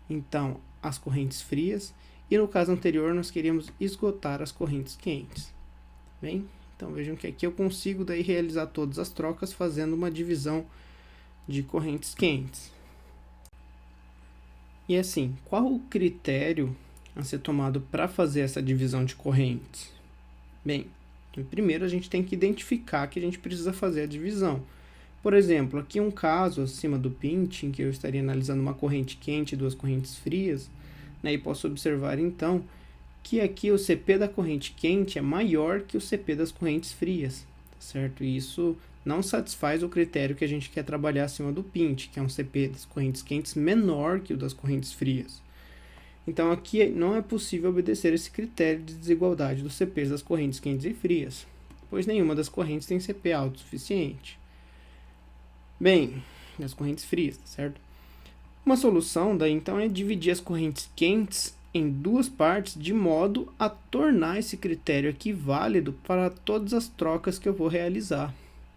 então, as correntes frias. E no caso anterior, nós queríamos esgotar as correntes quentes. Bem, então vejam que aqui eu consigo daí realizar todas as trocas fazendo uma divisão de correntes quentes. E assim, qual o critério a ser tomado para fazer essa divisão de correntes? Bem, primeiro a gente tem que identificar que a gente precisa fazer a divisão. Por exemplo, aqui um caso acima do PINT, em que eu estaria analisando uma corrente quente e duas correntes frias, né, e posso observar então que aqui o CP da corrente quente é maior que o CP das correntes frias, tá certo? E isso não satisfaz o critério que a gente quer trabalhar acima do PINT, que é um CP das correntes quentes menor que o das correntes frias. Então aqui não é possível obedecer esse critério de desigualdade dos CPs das correntes quentes e frias, pois nenhuma das correntes tem CP alto o suficiente. Bem, das correntes frias, tá certo? Uma solução daí então é dividir as correntes quentes em duas partes de modo a tornar esse critério aqui válido para todas as trocas que eu vou realizar,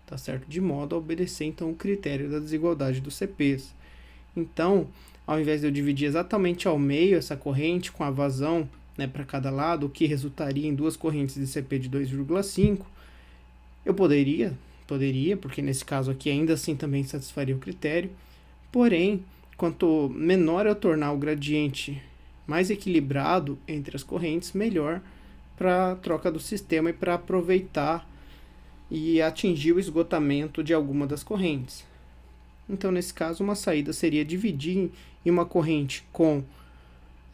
tá certo? De modo a obedecer então o critério da desigualdade dos CPs. Então, ao invés de eu dividir exatamente ao meio essa corrente com a vazão, né, para cada lado, o que resultaria em duas correntes de CP de 2,5, eu poderia, porque nesse caso aqui ainda assim também satisfaria o critério, porém, quanto menor eu tornar o gradiente mais equilibrado entre as correntes, melhor para a troca do sistema e para aproveitar e atingir o esgotamento de alguma das correntes. Então, nesse caso, uma saída seria dividir em uma corrente com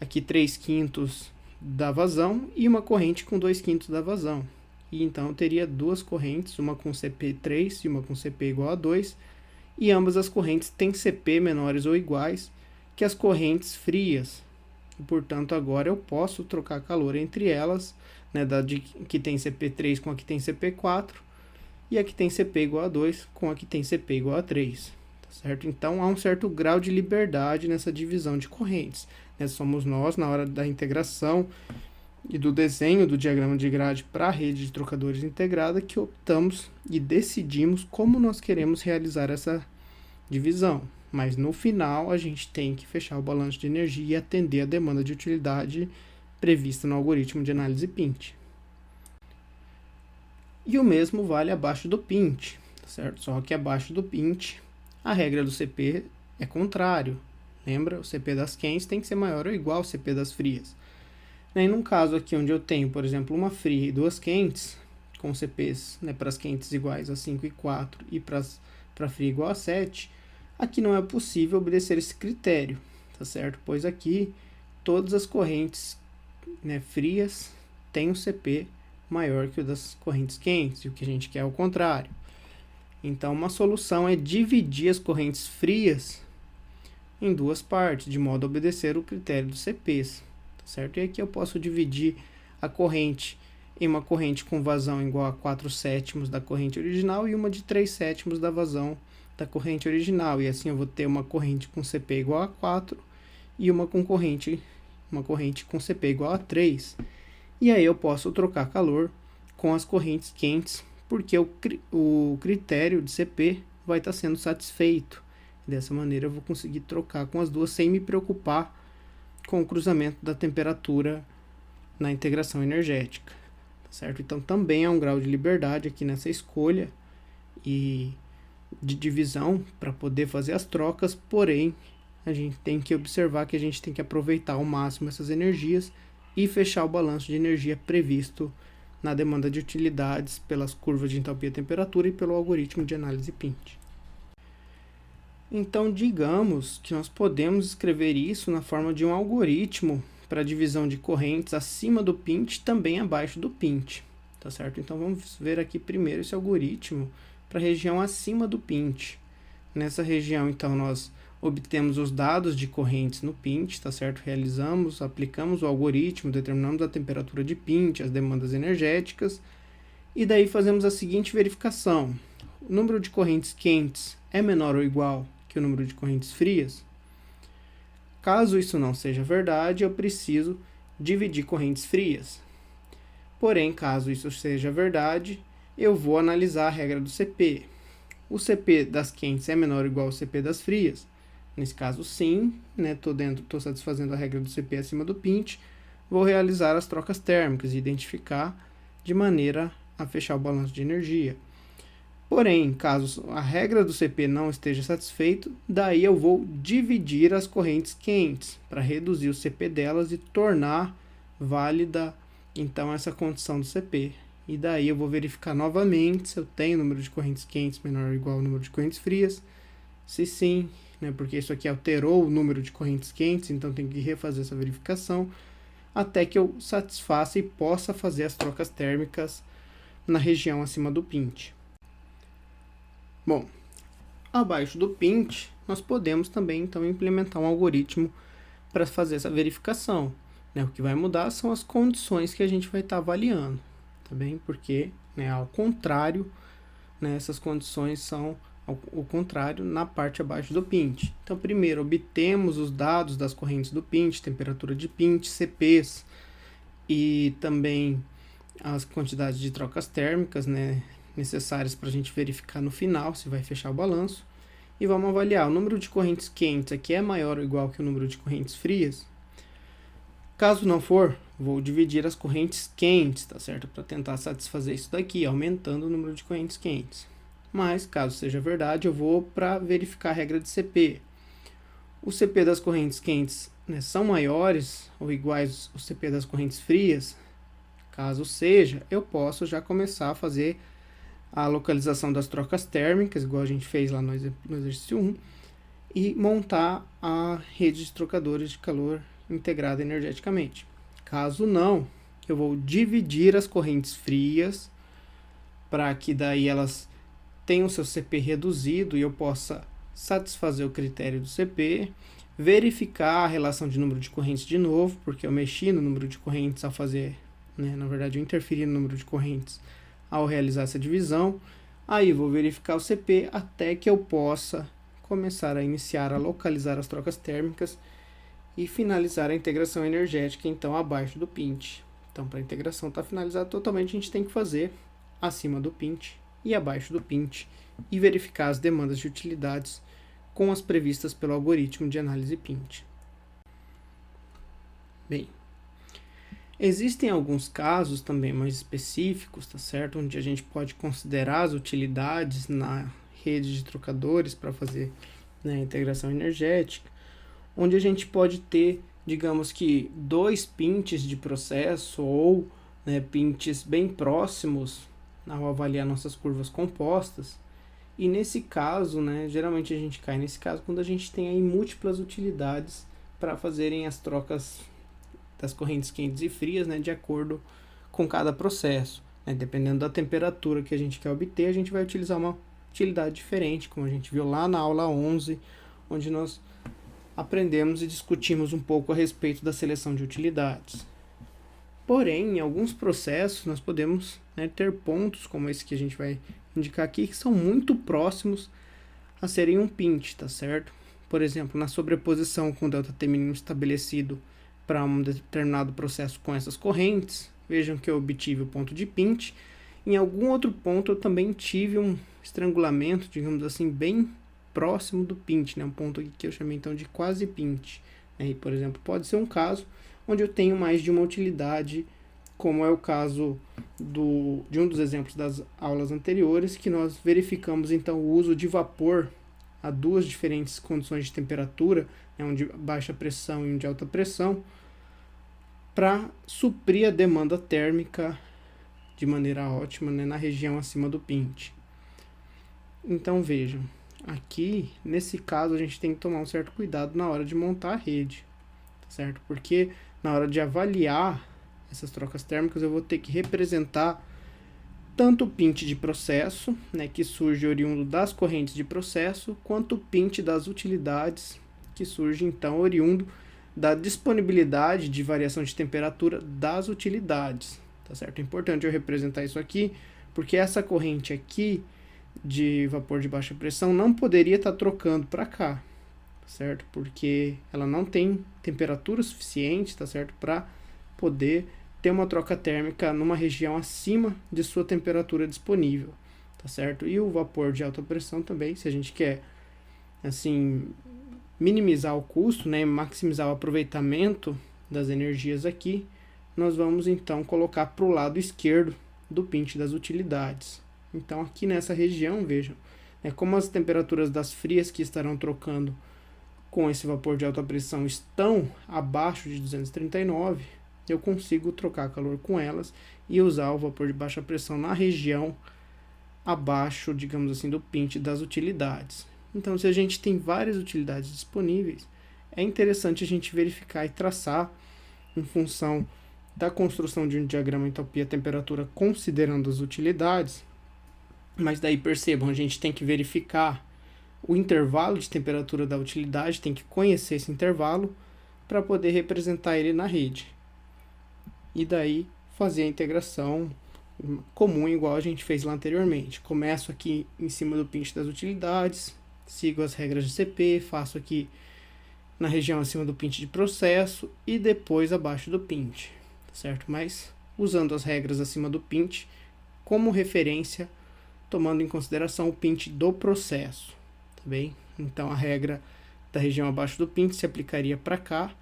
aqui 3/5 da vazão e uma corrente com 2/5 da vazão. E então eu teria duas correntes, uma com CP 3 e uma com CP igual a 2, e ambas as correntes têm CP menores ou iguais que as correntes frias. E, portanto, agora eu posso trocar calor entre elas, né, da de que tem CP3 com a que tem CP4, e a que tem CP igual a 2 com a que tem CP igual a 3. Tá certo? Então, há um certo grau de liberdade nessa divisão de correntes. Né? Somos nós, na hora da integração e do desenho do diagrama de grade para a rede de trocadores integrada, que optamos e decidimos como nós queremos realizar essa divisão. Mas no final a gente tem que fechar o balanço de energia e atender a demanda de utilidade prevista no algoritmo de análise PINT. E o mesmo vale abaixo do PINT, certo? Só que abaixo do PINT a regra do CP é contrário. Lembra? O CP das quentes tem que ser maior ou igual ao CP das frias. E num caso aqui onde eu tenho, por exemplo, uma fria e duas quentes, com CPs, né, para as quentes iguais a 5 e 4 e para a fria igual a 7, aqui não é possível obedecer esse critério, tá certo? Pois aqui todas as correntes, né, frias têm um CP maior que o das correntes quentes, e o que a gente quer é o contrário. Então, uma solução é dividir as correntes frias em duas partes, de modo a obedecer o critério dos CPs, tá certo? E aqui eu posso dividir a corrente em uma corrente com vazão igual a 4/7 da corrente original e uma de 3/7 da vazão da corrente original. E assim eu vou ter uma corrente com CP igual a 4 e uma corrente com CP igual a 3. E aí eu posso trocar calor com as correntes quentes, porque o critério de CP vai estar sendo satisfeito. Dessa maneira eu vou conseguir trocar com as duas sem me preocupar com o cruzamento da temperatura na integração energética. Certo? Então também há um grau de liberdade aqui nessa escolha e de divisão para poder fazer as trocas, porém a gente tem que observar que a gente tem que aproveitar ao máximo essas energias e fechar o balanço de energia previsto na demanda de utilidades pelas curvas de enthalpia e temperatura e pelo algoritmo de análise PINT. Então, digamos que nós podemos escrever isso na forma de um algoritmo para divisão de correntes acima do PINT e também abaixo do PINT, tá certo? Então, vamos ver aqui primeiro esse algoritmo para a região acima do PINT. Nessa região, então, nós obtemos os dados de correntes no PINT, tá certo? Realizamos, aplicamos o algoritmo, determinamos a temperatura de PINT, as demandas energéticas, e daí fazemos a seguinte verificação. O número de correntes quentes é menor ou igual que o número de correntes frias? Caso isso não seja verdade, eu preciso dividir correntes frias. Porém, caso isso seja verdade, eu vou analisar a regra do CP. O CP das quentes é menor ou igual ao CP das frias? Nesse caso, sim, né? Estou satisfazendo a regra do CP acima do PINT. Vou realizar as trocas térmicas e identificar de maneira a fechar o balanço de energia. Porém, caso a regra do CP não esteja satisfeita, daí eu vou dividir as correntes quentes para reduzir o CP delas e tornar válida então essa condição do CP. E daí eu vou verificar novamente se eu tenho o número de correntes quentes menor ou igual ao número de correntes frias. Se sim, né, porque isso aqui alterou o número de correntes quentes, então tem que refazer essa verificação até que eu satisfaça e possa fazer as trocas térmicas na região acima do PINT. Bom, abaixo do PINT, nós podemos também então implementar um algoritmo para fazer essa verificação. Né? O que vai mudar são as condições que a gente vai estar avaliando, tá bem? Porque, né, ao contrário, né, essas condições são o contrário na parte abaixo do pint. Então, primeiro, obtemos os dados das correntes do pint, temperatura de pint, CPs e também as quantidades de trocas térmicas, né, necessárias para a gente verificar no final se vai fechar o balanço. E vamos avaliar o número de correntes quentes aqui é maior ou igual que o número de correntes frias. Caso não for, vou dividir as correntes quentes, tá certo? Para tentar satisfazer isso daqui, aumentando o número de correntes quentes. Mas, caso seja verdade, eu vou para verificar a regra de CP. O CP das correntes quentes, né, são maiores ou iguais ao CP das correntes frias. Caso seja, eu posso já começar a fazer a localização das trocas térmicas, igual a gente fez lá no exercício 1, e montar a rede de trocadores de calor integrada energeticamente. Caso não, eu vou dividir as correntes frias para que daí elas tenham seu CP reduzido e eu possa satisfazer o critério do CP, verificar a relação de número de correntes de novo, porque eu mexi no número de correntes ao fazer, né, na verdade eu interferi no número de correntes ao realizar essa divisão. Aí vou verificar o CP até que eu possa começar a iniciar a localizar as trocas térmicas e finalizar a integração energética, então, abaixo do pint. Então, para a integração estar finalizada totalmente, a gente tem que fazer acima do pint e abaixo do pint e verificar as demandas de utilidades com as previstas pelo algoritmo de análise pint. Bem, existem alguns casos também mais específicos, tá certo? Onde a gente pode considerar as utilidades na rede de trocadores para fazer, né, a integração energética, onde a gente pode ter, digamos que, 2 pints de processo ou, né, pints bem próximos ao avaliar nossas curvas compostas. E nesse caso, né, geralmente a gente cai nesse caso quando a gente tem aí múltiplas utilidades para fazerem as trocas das correntes quentes e frias, né, de acordo com cada processo, né? Dependendo da temperatura que a gente quer obter, a gente vai utilizar uma utilidade diferente, como a gente viu lá na aula 11, onde nós aprendemos e discutimos um pouco a respeito da seleção de utilidades. Porém, em alguns processos, nós podemos, né, ter pontos, como esse que a gente vai indicar aqui, que são muito próximos a serem um pint, tá certo? Por exemplo, na sobreposição com o ΔT mínimo estabelecido para um determinado processo com essas correntes, vejam que eu obtive o ponto de pint. Em algum outro ponto eu também tive um estrangulamento, digamos assim, bem próximo do pint, né? Um ponto aqui que eu chamei então de quase pint. E, por exemplo, pode ser um caso onde eu tenho mais de uma utilidade, como é o caso de um dos exemplos das aulas anteriores, que nós verificamos então o uso de vapor a 2 diferentes condições de temperatura, né, um de baixa pressão e um de alta pressão, para suprir a demanda térmica de maneira ótima, né, na região acima do pint. Então vejam, aqui nesse caso a gente tem que tomar um certo cuidado na hora de montar a rede, certo? Porque na hora de avaliar essas trocas térmicas eu vou ter que representar tanto o pint de processo, né, que surge oriundo das correntes de processo, quanto o pint das utilidades, que surge então oriundo da disponibilidade de variação de temperatura das utilidades, tá certo? É importante eu representar isso aqui, porque essa corrente aqui de vapor de baixa pressão não poderia estar trocando para cá, certo? Porque ela não tem temperatura suficiente, tá certo? Para poder ter uma troca térmica numa região acima de sua temperatura disponível, tá certo? E o vapor de alta pressão também, se a gente quer, assim, minimizar o custo, né, maximizar o aproveitamento das energias aqui, nós vamos então colocar para o lado esquerdo do pint das utilidades. Então aqui nessa região, vejam, como as temperaturas das frias que estarão trocando com esse vapor de alta pressão estão abaixo de 239, eu consigo trocar calor com elas e usar o vapor de baixa pressão na região abaixo, digamos assim, do pint das utilidades. Então, se a gente tem várias utilidades disponíveis, é interessante a gente verificar e traçar em função da construção de um diagrama entropia-temperatura considerando as utilidades, mas daí percebam, a gente tem que verificar o intervalo de temperatura da utilidade, tem que conhecer esse intervalo para poder representar ele na rede. E daí fazer a integração comum, igual a gente fez lá anteriormente. Começo aqui em cima do pint das utilidades, sigo as regras de CP, faço aqui na região acima do pint de processo e depois abaixo do pint, certo? Mas usando as regras acima do pint como referência, tomando em consideração o pint do processo, tá bem? Então a regra da região abaixo do pint se aplicaria para cá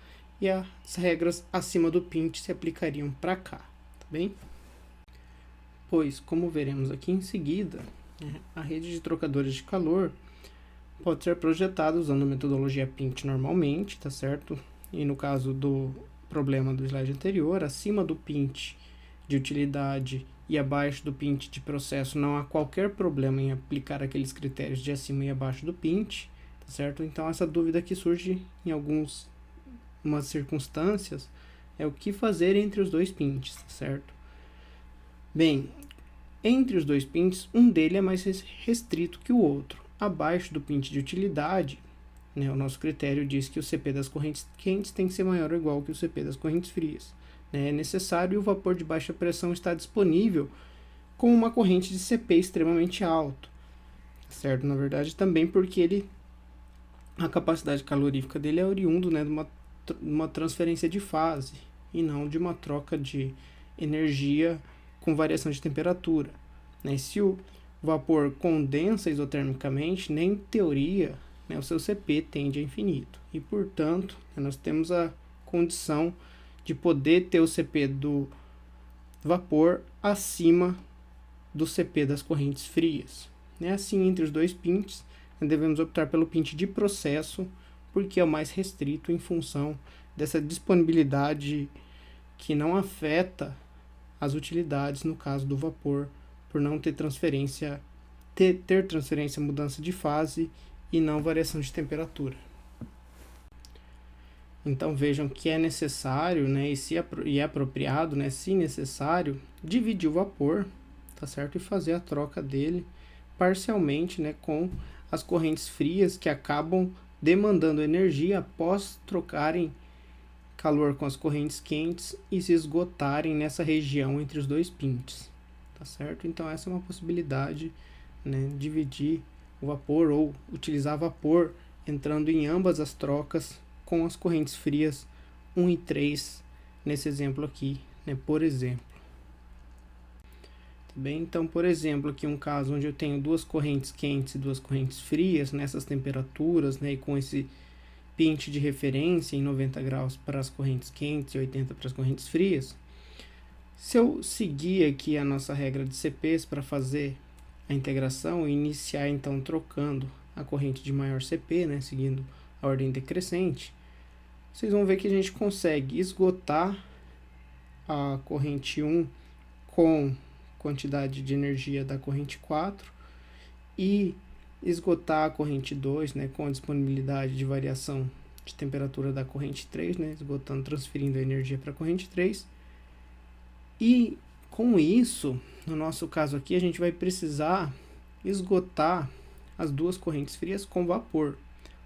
e as regras acima do pint se aplicariam para cá, tá bem? Pois, como veremos aqui em seguida, a rede de trocadores de calor pode ser projetada usando a metodologia PINT normalmente, tá certo? E no caso do problema do slide anterior, acima do PINT de utilidade e abaixo do PINT de processo não há qualquer problema em aplicar aqueles critérios de acima e abaixo do PINT, tá certo? Então essa dúvida que surge em algumas circunstâncias é o que fazer entre os dois PINTs, tá certo? Bem, entre os dois pints, um deles é mais restrito que o outro. Abaixo do pint de utilidade, né, o nosso critério diz que o CP das correntes quentes tem que ser maior ou igual que o CP das correntes frias. É necessário e o vapor de baixa pressão está disponível com uma corrente de CP extremamente alto, certo? Na verdade, também porque a capacidade calorífica dele é oriundo, né, de uma transferência de fase e não de uma troca de energia com variação de temperatura. Né? Se o vapor condensa isotermicamente, nem em teoria, né, o seu CP tende a infinito. E, portanto, nós temos a condição de poder ter o CP do vapor acima do CP das correntes frias. Né? Assim, entre os dois pints, devemos optar pelo pint de processo, porque é o mais restrito em função dessa disponibilidade que não afeta as utilidades no caso do vapor, por não ter transferência, ter transferência mudança de fase e não variação de temperatura. Então vejam que é necessário, né, e é apropriado, né, se necessário, dividir o vapor, tá certo, e fazer a troca dele parcialmente, né, com as correntes frias que acabam demandando energia após trocarem calor com as correntes quentes e se esgotarem nessa região entre os dois pints, tá certo? Então essa é uma possibilidade, né, dividir o vapor ou utilizar vapor entrando em ambas as trocas com as correntes frias 1 e 3, nesse exemplo aqui, né, por exemplo. Tá bem? Então, por exemplo, aqui um caso onde eu tenho duas correntes quentes e duas correntes frias nessas temperaturas, né, e com esse pint de referência em 90 graus para as correntes quentes e 80 para as correntes frias. Se eu seguir aqui a nossa regra de CPs para fazer a integração e iniciar então trocando a corrente de maior CP, né, seguindo a ordem decrescente, vocês vão ver que a gente consegue esgotar a corrente 1 com quantidade de energia da corrente 4 e esgotar a corrente 2, né, com a disponibilidade de variação de temperatura da corrente 3, né, esgotando, transferindo a energia para a corrente 3. E com isso, no nosso caso aqui, a gente vai precisar esgotar as duas correntes frias com vapor,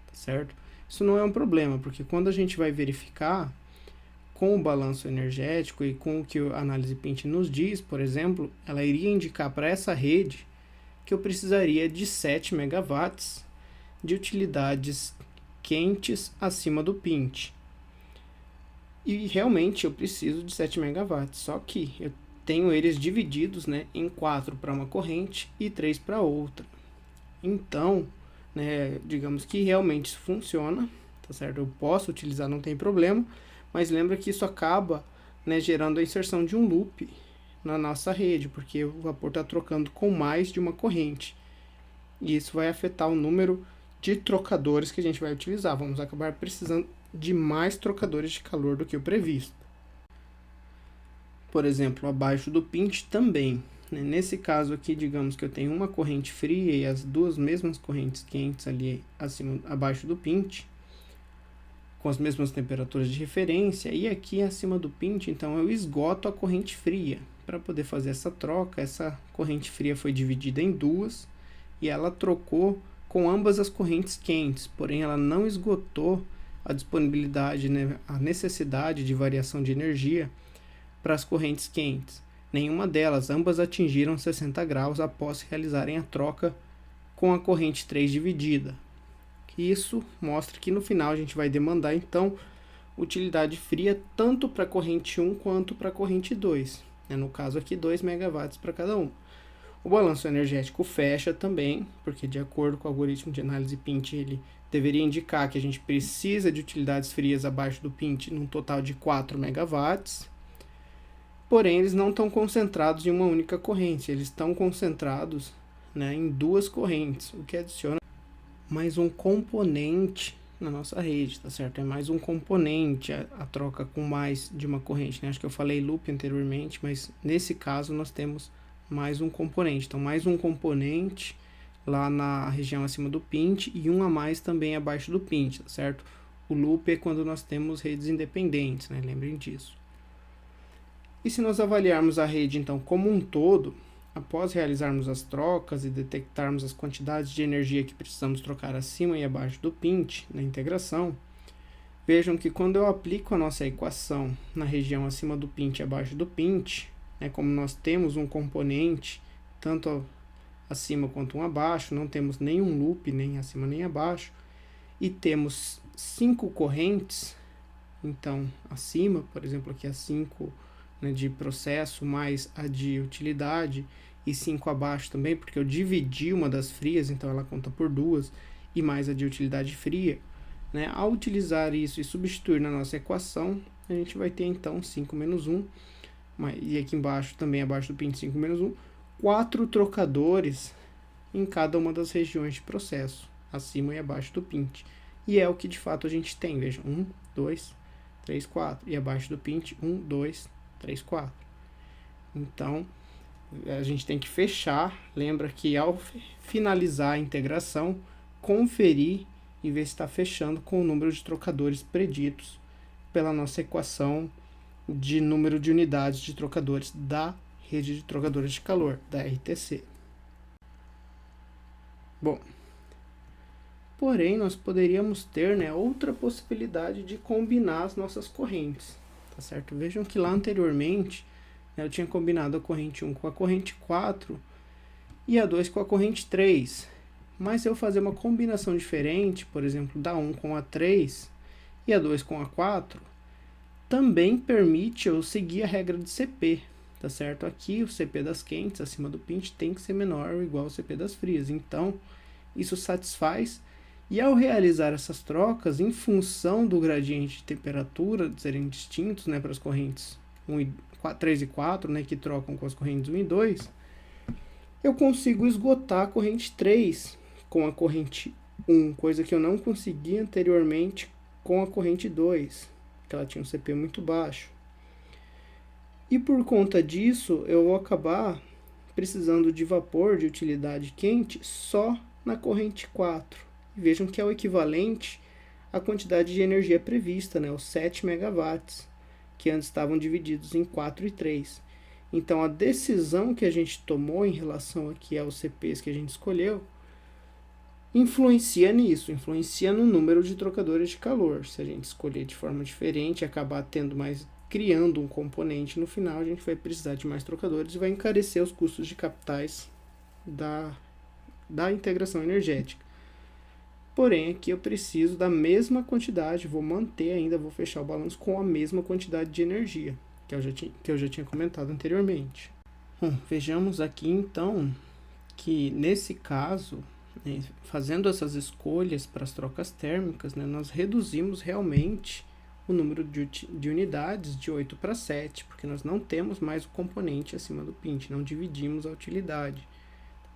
tá certo? Isso não é um problema, porque quando a gente vai verificar com o balanço energético e com o que a análise PINT nos diz, por exemplo, ela iria indicar para essa rede que eu precisaria de 7 megawatts de utilidades quentes acima do PINT. E realmente eu preciso de 7 megawatts, só que eu tenho eles divididos, né, em 4 para uma corrente e 3 para outra. Então, né, digamos que realmente isso funciona, tá certo? Eu posso utilizar, não tem problema, mas lembra que isso acaba, né, gerando a inserção de um loop na nossa rede, porque o vapor está trocando com mais de uma corrente. E isso vai afetar o número de trocadores que a gente vai utilizar. Vamos acabar precisando de mais trocadores de calor do que o previsto. Por exemplo, abaixo do pint também. Nesse caso aqui, digamos que eu tenho uma corrente fria e as duas mesmas correntes quentes ali abaixo do pint, com as mesmas temperaturas de referência, e aqui acima do pint, então eu esgoto a corrente fria. Para poder fazer essa troca, essa corrente fria foi dividida em duas e ela trocou com ambas as correntes quentes, porém ela não esgotou a disponibilidade, né, a necessidade de variação de energia para as correntes quentes. nenhuma delas, ambas atingiram 60 graus após realizarem a troca com a corrente 3 dividida. Isso mostra que no final a gente vai demandar então utilidade fria tanto para a corrente 1 quanto para a corrente 2. No caso aqui 2 megawatts para cada um. O balanço energético fecha também, porque de acordo com o algoritmo de análise PINT, ele deveria indicar que a gente precisa de utilidades frias abaixo do PINT num total de 4 megawatts. Porém, eles não estão concentrados em uma única corrente, eles estão concentrados, em duas correntes, o que adiciona mais um componente na nossa rede, tá certo? É mais um componente a troca com mais de uma corrente, Acho que eu falei loop anteriormente, mas nesse caso nós temos mais um componente. Então, mais um componente lá na região acima do PINT e um a mais também abaixo do PINT, tá certo? O loop é quando nós temos redes independentes, Lembrem disso. E se nós avaliarmos a rede, então, como um todo, após realizarmos as trocas e detectarmos as quantidades de energia que precisamos trocar acima e abaixo do PINT na integração, vejam que quando eu aplico a nossa equação na região acima do PINT e abaixo do PINT, como nós temos um componente tanto acima quanto um abaixo, não temos nenhum loop, nem acima nem abaixo, e temos 5 correntes, então acima, por exemplo, aqui a 5 de processo mais a de utilidade, e 5 abaixo também, porque eu dividi uma das frias, então ela conta por 2, e mais a de utilidade fria. Ao utilizar isso e substituir na nossa equação, a gente vai ter então 5 menos 1, e aqui embaixo, também abaixo do PINT 5 menos 1, 4 trocadores em cada uma das regiões de processo, acima e abaixo do PINT. E é o que de fato a gente tem, vejam, 1, 2, 3, 4, e abaixo do PINT, 1, 2, 3, 4. Então, a gente tem que fechar, lembra que ao finalizar a integração, conferir e ver se está fechando com o número de trocadores preditos pela nossa equação de número de unidades de trocadores da rede de trocadores de calor, da RTC. Bom, porém, nós poderíamos ter outra possibilidade de combinar as nossas correntes, tá certo? Vejam que lá anteriormente eu tinha combinado a corrente 1 com a corrente 4 e a 2 com a corrente 3. Mas se eu fazer uma combinação diferente, por exemplo, da 1 com a 3 e a 2 com a 4, também permite eu seguir a regra de CP, tá certo? Aqui o CP das quentes acima do PINT tem que ser menor ou igual ao CP das frias. Então, isso satisfaz. E ao realizar essas trocas, em função do gradiente de temperatura de serem distintos, para as correntes 3 e 4, que trocam com as correntes 1 e 2, eu consigo esgotar a corrente 3 com a corrente 1, coisa que eu não consegui anteriormente com a corrente 2, que ela tinha um CP muito baixo. E por conta disso, eu vou acabar precisando de vapor de utilidade quente só na corrente 4. E vejam que é o equivalente à quantidade de energia prevista, os 7 megawatts, que antes estavam divididos em 4 e 3. Então, a decisão que a gente tomou em relação aqui aos CPs que a gente escolheu, influencia nisso, influencia no número de trocadores de calor. Se a gente escolher de forma diferente, acabar criando um componente no final, a gente vai precisar de mais trocadores e vai encarecer os custos de capitais da integração energética. Porém, aqui eu preciso da mesma quantidade, vou manter ainda, vou fechar o balanço com a mesma quantidade de energia, que eu já tinha comentado anteriormente. Bom, vejamos aqui então que nesse caso, fazendo essas escolhas para as trocas térmicas, nós reduzimos realmente o número de unidades de 8 para 7, porque nós não temos mais o componente acima do PINT, não dividimos a utilidade.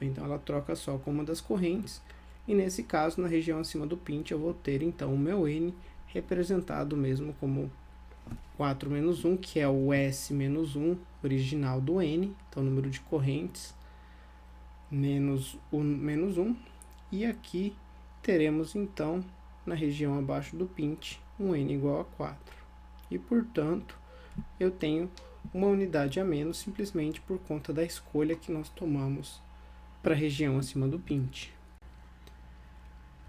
Então ela troca só com uma das correntes, e nesse caso, na região acima do PINT, eu vou ter então o meu N representado mesmo como 4 menos 1, que é o S menos 1 original do N, então o número de correntes, menos o menos 1, e aqui teremos então, na região abaixo do PINT, um N igual a 4. E, portanto, eu tenho uma unidade a menos simplesmente por conta da escolha que nós tomamos para a região acima do PINT.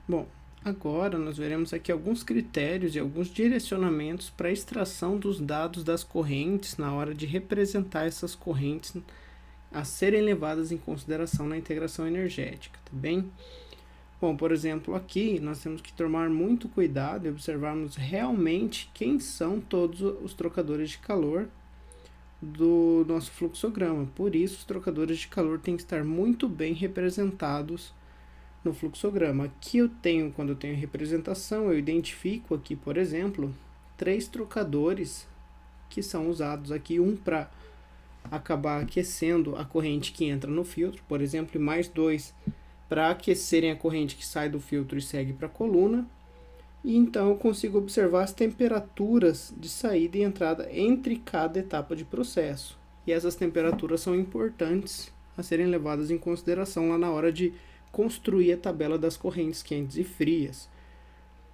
Bom, Agora nós veremos aqui alguns critérios e alguns direcionamentos para a extração dos dados das correntes na hora de representar essas correntes a serem levadas em consideração na integração energética, tá bem? Bom, por exemplo, aqui nós temos que tomar muito cuidado e observarmos realmente quem são todos os trocadores de calor do nosso fluxograma. Por isso, os trocadores de calor têm que estar muito bem representados no fluxograma. Aqui eu tenho, quando eu tenho representação, eu identifico aqui, por exemplo, 3 trocadores que são usados aqui, um para acabar aquecendo a corrente que entra no filtro, por exemplo, e mais 2 para aquecerem a corrente que sai do filtro e segue para a coluna. E então eu consigo observar as temperaturas de saída e entrada entre cada etapa de processo. E essas temperaturas são importantes a serem levadas em consideração lá na hora de construir a tabela das correntes quentes e frias.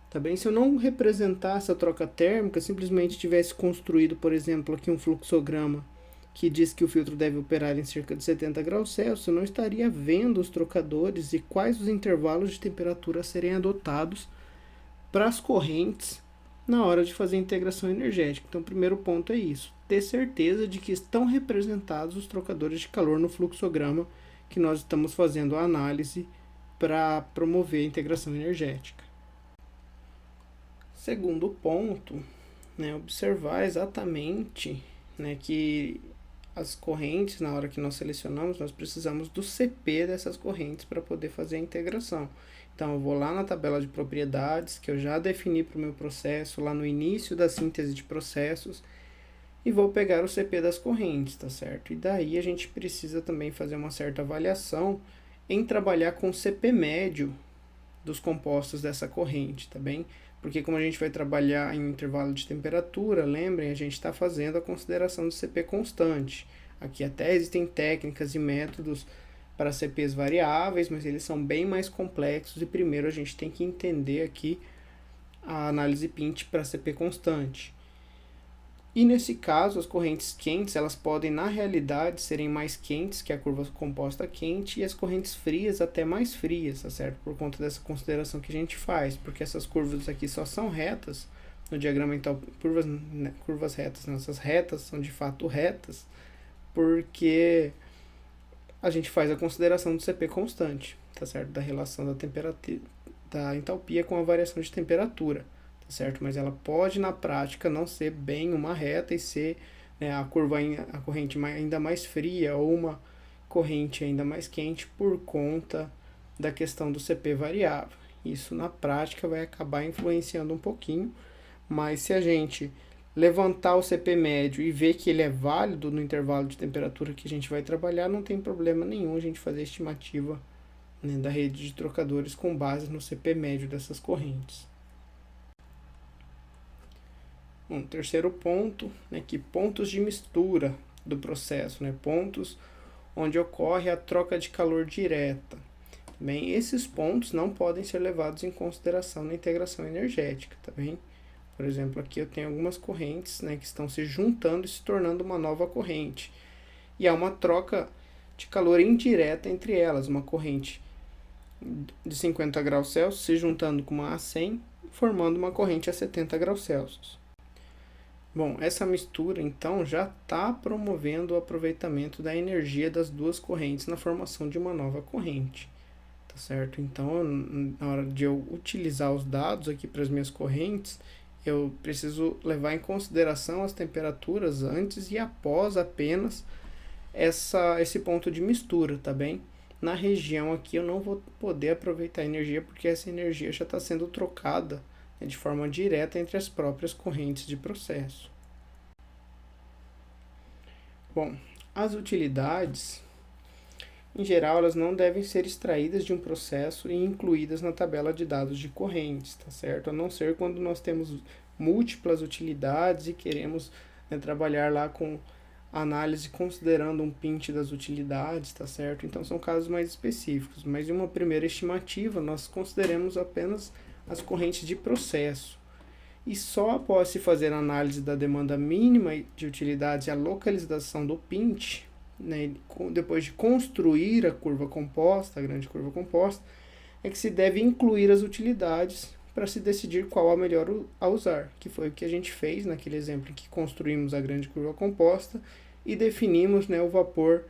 Tá bem? Se eu não representar essa troca térmica, simplesmente tivesse construído, por exemplo, aqui um fluxograma que diz que o filtro deve operar em cerca de 70 graus Celsius, eu não estaria vendo os trocadores e quais os intervalos de temperatura a serem adotados para as correntes na hora de fazer a integração energética. Então, o primeiro ponto é isso, ter certeza de que estão representados os trocadores de calor no fluxograma que nós estamos fazendo a análise para promover a integração energética. Segundo ponto, observar exatamente que as correntes, na hora que nós selecionamos, nós precisamos do CP dessas correntes para poder fazer a integração. Então, eu vou lá na tabela de propriedades, que eu já defini para o meu processo, lá no início da síntese de processos, e vou pegar o CP das correntes, tá certo? E daí a gente precisa também fazer uma certa avaliação em trabalhar com o CP médio dos compostos dessa corrente, tá bem? Porque como a gente vai trabalhar em intervalo de temperatura, lembrem, a gente está fazendo a consideração do CP constante. Aqui até existem técnicas e métodos para CPs variáveis, mas eles são bem mais complexos e primeiro a gente tem que entender aqui a análise Pint para CP constante. E nesse caso, as correntes quentes, elas podem na realidade serem mais quentes que a curva composta quente e as correntes frias até mais frias, tá certo? Por conta dessa consideração que a gente faz, porque essas curvas aqui só são retas no diagrama, então curvas retas, essas retas são de fato retas, porque a gente faz a consideração do CP constante, tá certo? Da relação da temperatura, da entalpia com a variação de temperatura. Certo? Mas ela pode na prática não ser bem uma reta e ser a corrente ainda mais fria ou uma corrente ainda mais quente por conta da questão do CP variável. Isso na prática vai acabar influenciando um pouquinho, mas se a gente levantar o CP médio e ver que ele é válido no intervalo de temperatura que a gente vai trabalhar, não tem problema nenhum a gente fazer a estimativa da rede de trocadores com base no CP médio dessas correntes. Um terceiro ponto, que pontos de mistura do processo, pontos onde ocorre a troca de calor direta. Bem, esses pontos não podem ser levados em consideração na integração energética, tá bem? Por exemplo, aqui eu tenho algumas correntes que estão se juntando e se tornando uma nova corrente. E há uma troca de calor indireta entre elas, uma corrente de 50 graus Celsius se juntando com uma a 100, formando uma corrente a 70 graus Celsius. Bom, essa mistura então já está promovendo o aproveitamento da energia das duas correntes na formação de uma nova corrente, tá certo? Então, na hora de eu utilizar os dados aqui para as minhas correntes, eu preciso levar em consideração as temperaturas antes e após apenas esse ponto de mistura, tá bem? Na região aqui eu não vou poder aproveitar a energia porque essa energia já está sendo trocada de forma direta entre as próprias correntes de processo. Bom, as utilidades, em geral, elas não devem ser extraídas de um processo e incluídas na tabela de dados de correntes, tá certo? A não ser quando nós temos múltiplas utilidades e queremos trabalhar lá com análise considerando um pint das utilidades, tá certo? Então são casos mais específicos, mas em uma primeira estimativa nós consideramos apenas as correntes de processo. E só após se fazer a análise da demanda mínima de utilidades e a localização do pint, depois de construir a curva composta, a grande curva composta, é que se deve incluir as utilidades para se decidir qual a melhor a usar, que foi o que a gente fez naquele exemplo em que construímos a grande curva composta e definimos, né, o vapor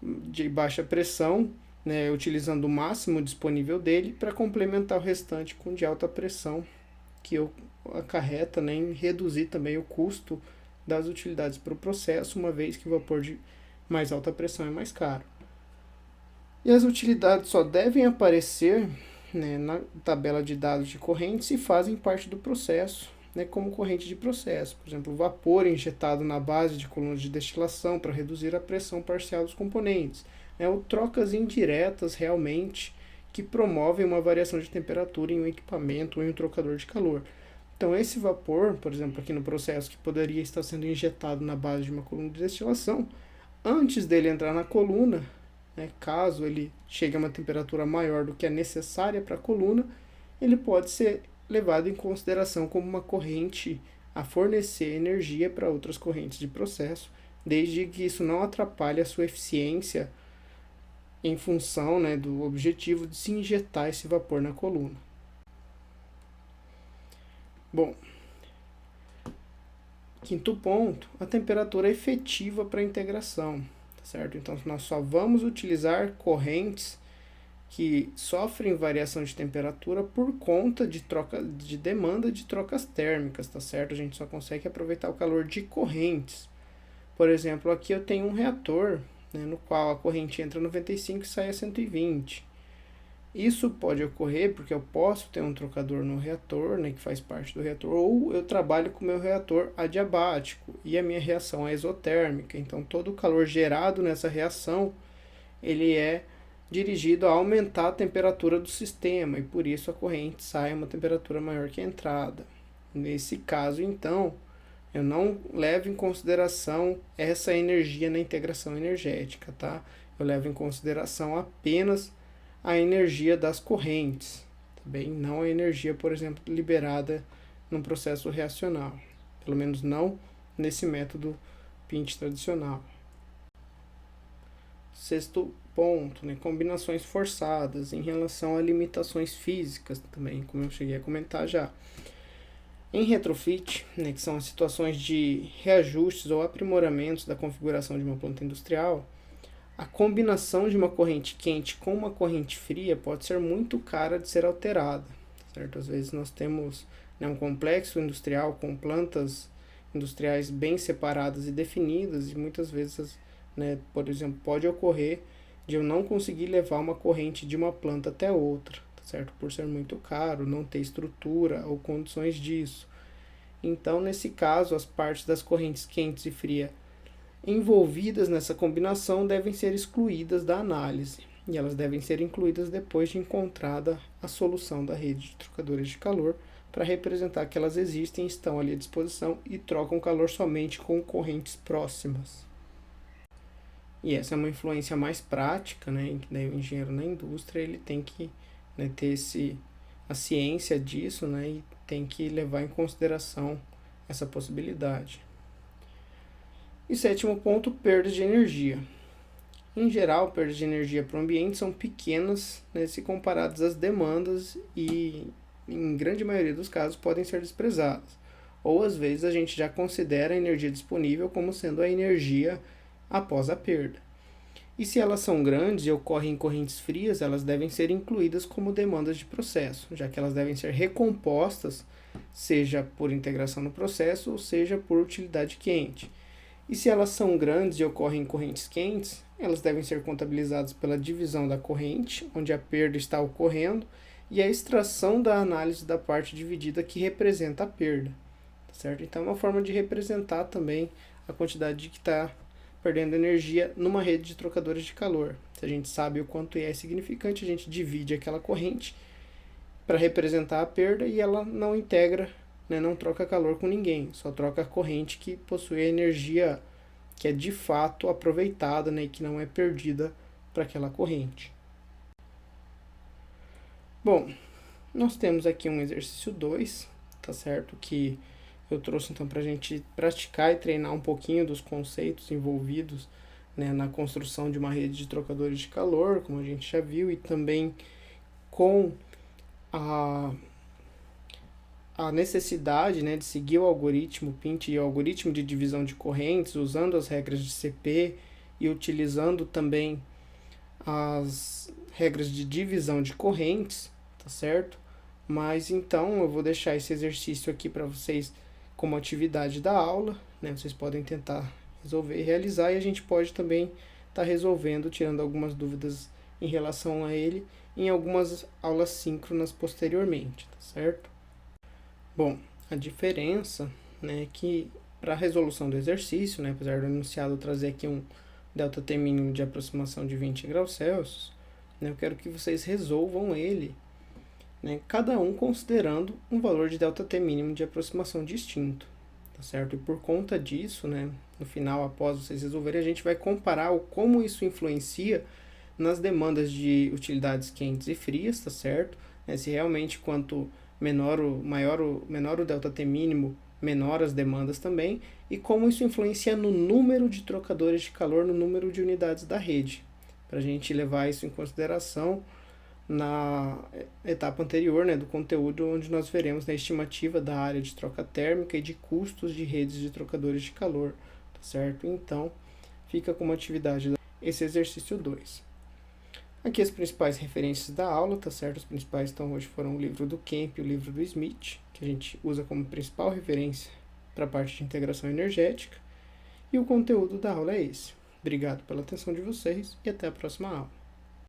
de baixa pressão, né, utilizando o máximo disponível dele para complementar o restante com de alta pressão, que acarreta, né, em reduzir também o custo das utilidades para o processo, uma vez que o vapor de mais alta pressão é mais caro. E as utilidades só devem aparecer, né, na tabela de dados de corrente se fazem parte do processo, né, como corrente de processo. Por exemplo, o vapor injetado na base de colunas de destilação para reduzir a pressão parcial dos componentes, né, ou trocas indiretas realmente que promovem uma variação de temperatura em um equipamento ou em um trocador de calor. Então, esse vapor, por exemplo, aqui no processo que poderia estar sendo injetado na base de uma coluna de destilação, antes dele entrar na coluna, né, caso ele chegue a uma temperatura maior do que é necessária para a coluna, ele pode ser levado em consideração como uma corrente a fornecer energia para outras correntes de processo, desde que isso não atrapalhe a sua eficiência em função, né, do objetivo de se injetar esse vapor na coluna. Bom, quinto ponto, a temperatura efetiva para a integração, certo? Então, nós só vamos utilizar correntes que sofrem variação de temperatura por conta de demanda de trocas térmicas, tá certo? A gente só consegue aproveitar o calor de correntes. Por exemplo, aqui eu tenho um reator, né, no qual a corrente entra a 95 e sai a 120. Isso pode ocorrer porque eu posso ter um trocador no reator, né, que faz parte do reator, ou eu trabalho com o meu reator adiabático e a minha reação é exotérmica. Então, todo o calor gerado nessa reação, ele é dirigido a aumentar a temperatura do sistema e por isso a corrente sai a uma temperatura maior que a entrada. Nesse caso, então, eu não levo em consideração essa energia na integração energética, tá? Eu levo em consideração apenas a energia das correntes, tá bem? Não a energia, por exemplo, liberada num processo reacional. Pelo menos não nesse método PINT tradicional. Sexto ponto, né, combinações forçadas em relação a limitações físicas também, como eu cheguei a comentar já. Em retrofit, né, que são as situações de reajustes ou aprimoramentos da configuração de uma planta industrial, a combinação de uma corrente quente com uma corrente fria pode ser muito cara de ser alterada, certo? Às vezes nós temos, né, um complexo industrial com plantas industriais bem separadas e definidas e muitas vezes, né, por exemplo, pode ocorrer de eu não conseguir levar uma corrente de uma planta até outra, certo? Por ser muito caro, não ter estrutura ou condições disso. Então, nesse caso, as partes das correntes quentes e frias envolvidas nessa combinação devem ser excluídas da análise, e elas devem ser incluídas depois de encontrada a solução da rede de trocadores de calor para representar que elas existem, estão ali à disposição e trocam calor somente com correntes próximas. E essa é uma influência mais prática, né, em que daí o engenheiro na indústria ele tem que, né, ter a ciência disso, né, e tem que levar em consideração essa possibilidade. E sétimo ponto, perdas de energia. Em geral, perdas de energia para o ambiente são pequenas, né, se comparadas às demandas e, em grande maioria dos casos, podem ser desprezadas. Ou, às vezes, a gente já considera a energia disponível como sendo a energia após a perda. E se elas são grandes e ocorrem em correntes frias, elas devem ser incluídas como demandas de processo, já que elas devem ser recompostas, seja por integração no processo ou seja por utilidade quente. E se elas são grandes e ocorrem em correntes quentes, elas devem ser contabilizadas pela divisão da corrente, onde a perda está ocorrendo, e a extração da análise da parte dividida que representa a perda. Certo? Então, é uma forma de representar também a quantidade que está perdendo energia numa rede de trocadores de calor. Se a gente sabe o quanto é significante, a gente divide aquela corrente para representar a perda e ela não integra, né, não troca calor com ninguém, só troca a corrente que possui a energia que é de fato aproveitada, né, e que não é perdida para aquela corrente. Bom, nós temos aqui um exercício 2, tá certo? Que eu trouxe então para a gente praticar e treinar um pouquinho dos conceitos envolvidos, né, na construção de uma rede de trocadores de calor, como a gente já viu, e também com a necessidade, né, de seguir o algoritmo PINT e o algoritmo de divisão de correntes, usando as regras de CP e utilizando também as regras de divisão de correntes, tá certo? Mas então eu vou deixar esse exercício aqui para vocês como atividade da aula, né? Vocês podem tentar resolver e realizar, e a gente pode também estar resolvendo, tirando algumas dúvidas em relação a ele, em algumas aulas síncronas posteriormente, tá certo? Bom, a diferença, né, é que para a resolução do exercício, né, apesar do enunciado trazer aqui um ΔT mínimo de aproximação de 20 graus Celsius, né, eu quero que vocês resolvam ele, né, cada um considerando um valor de ΔT mínimo de aproximação distinto, tá certo? E por conta disso, né, no final, após vocês resolverem, a gente vai comparar como isso influencia nas demandas de utilidades quentes e frias, tá certo? Se realmente quanto menor o ΔT mínimo, menor as demandas também, e como isso influencia no número de trocadores de calor, no número de unidades da rede, para a gente levar isso em consideração na etapa anterior, né, do conteúdo, onde nós veremos a estimativa da área de troca térmica e de custos de redes de trocadores de calor, tá certo? Então, fica como atividade esse exercício 2. Aqui as principais referências da aula, tá certo? Os principais então hoje foram o livro do Kemp e o livro do Smith, que a gente usa como principal referência para a parte de integração energética. E o conteúdo da aula é esse. Obrigado pela atenção de vocês e até a próxima aula.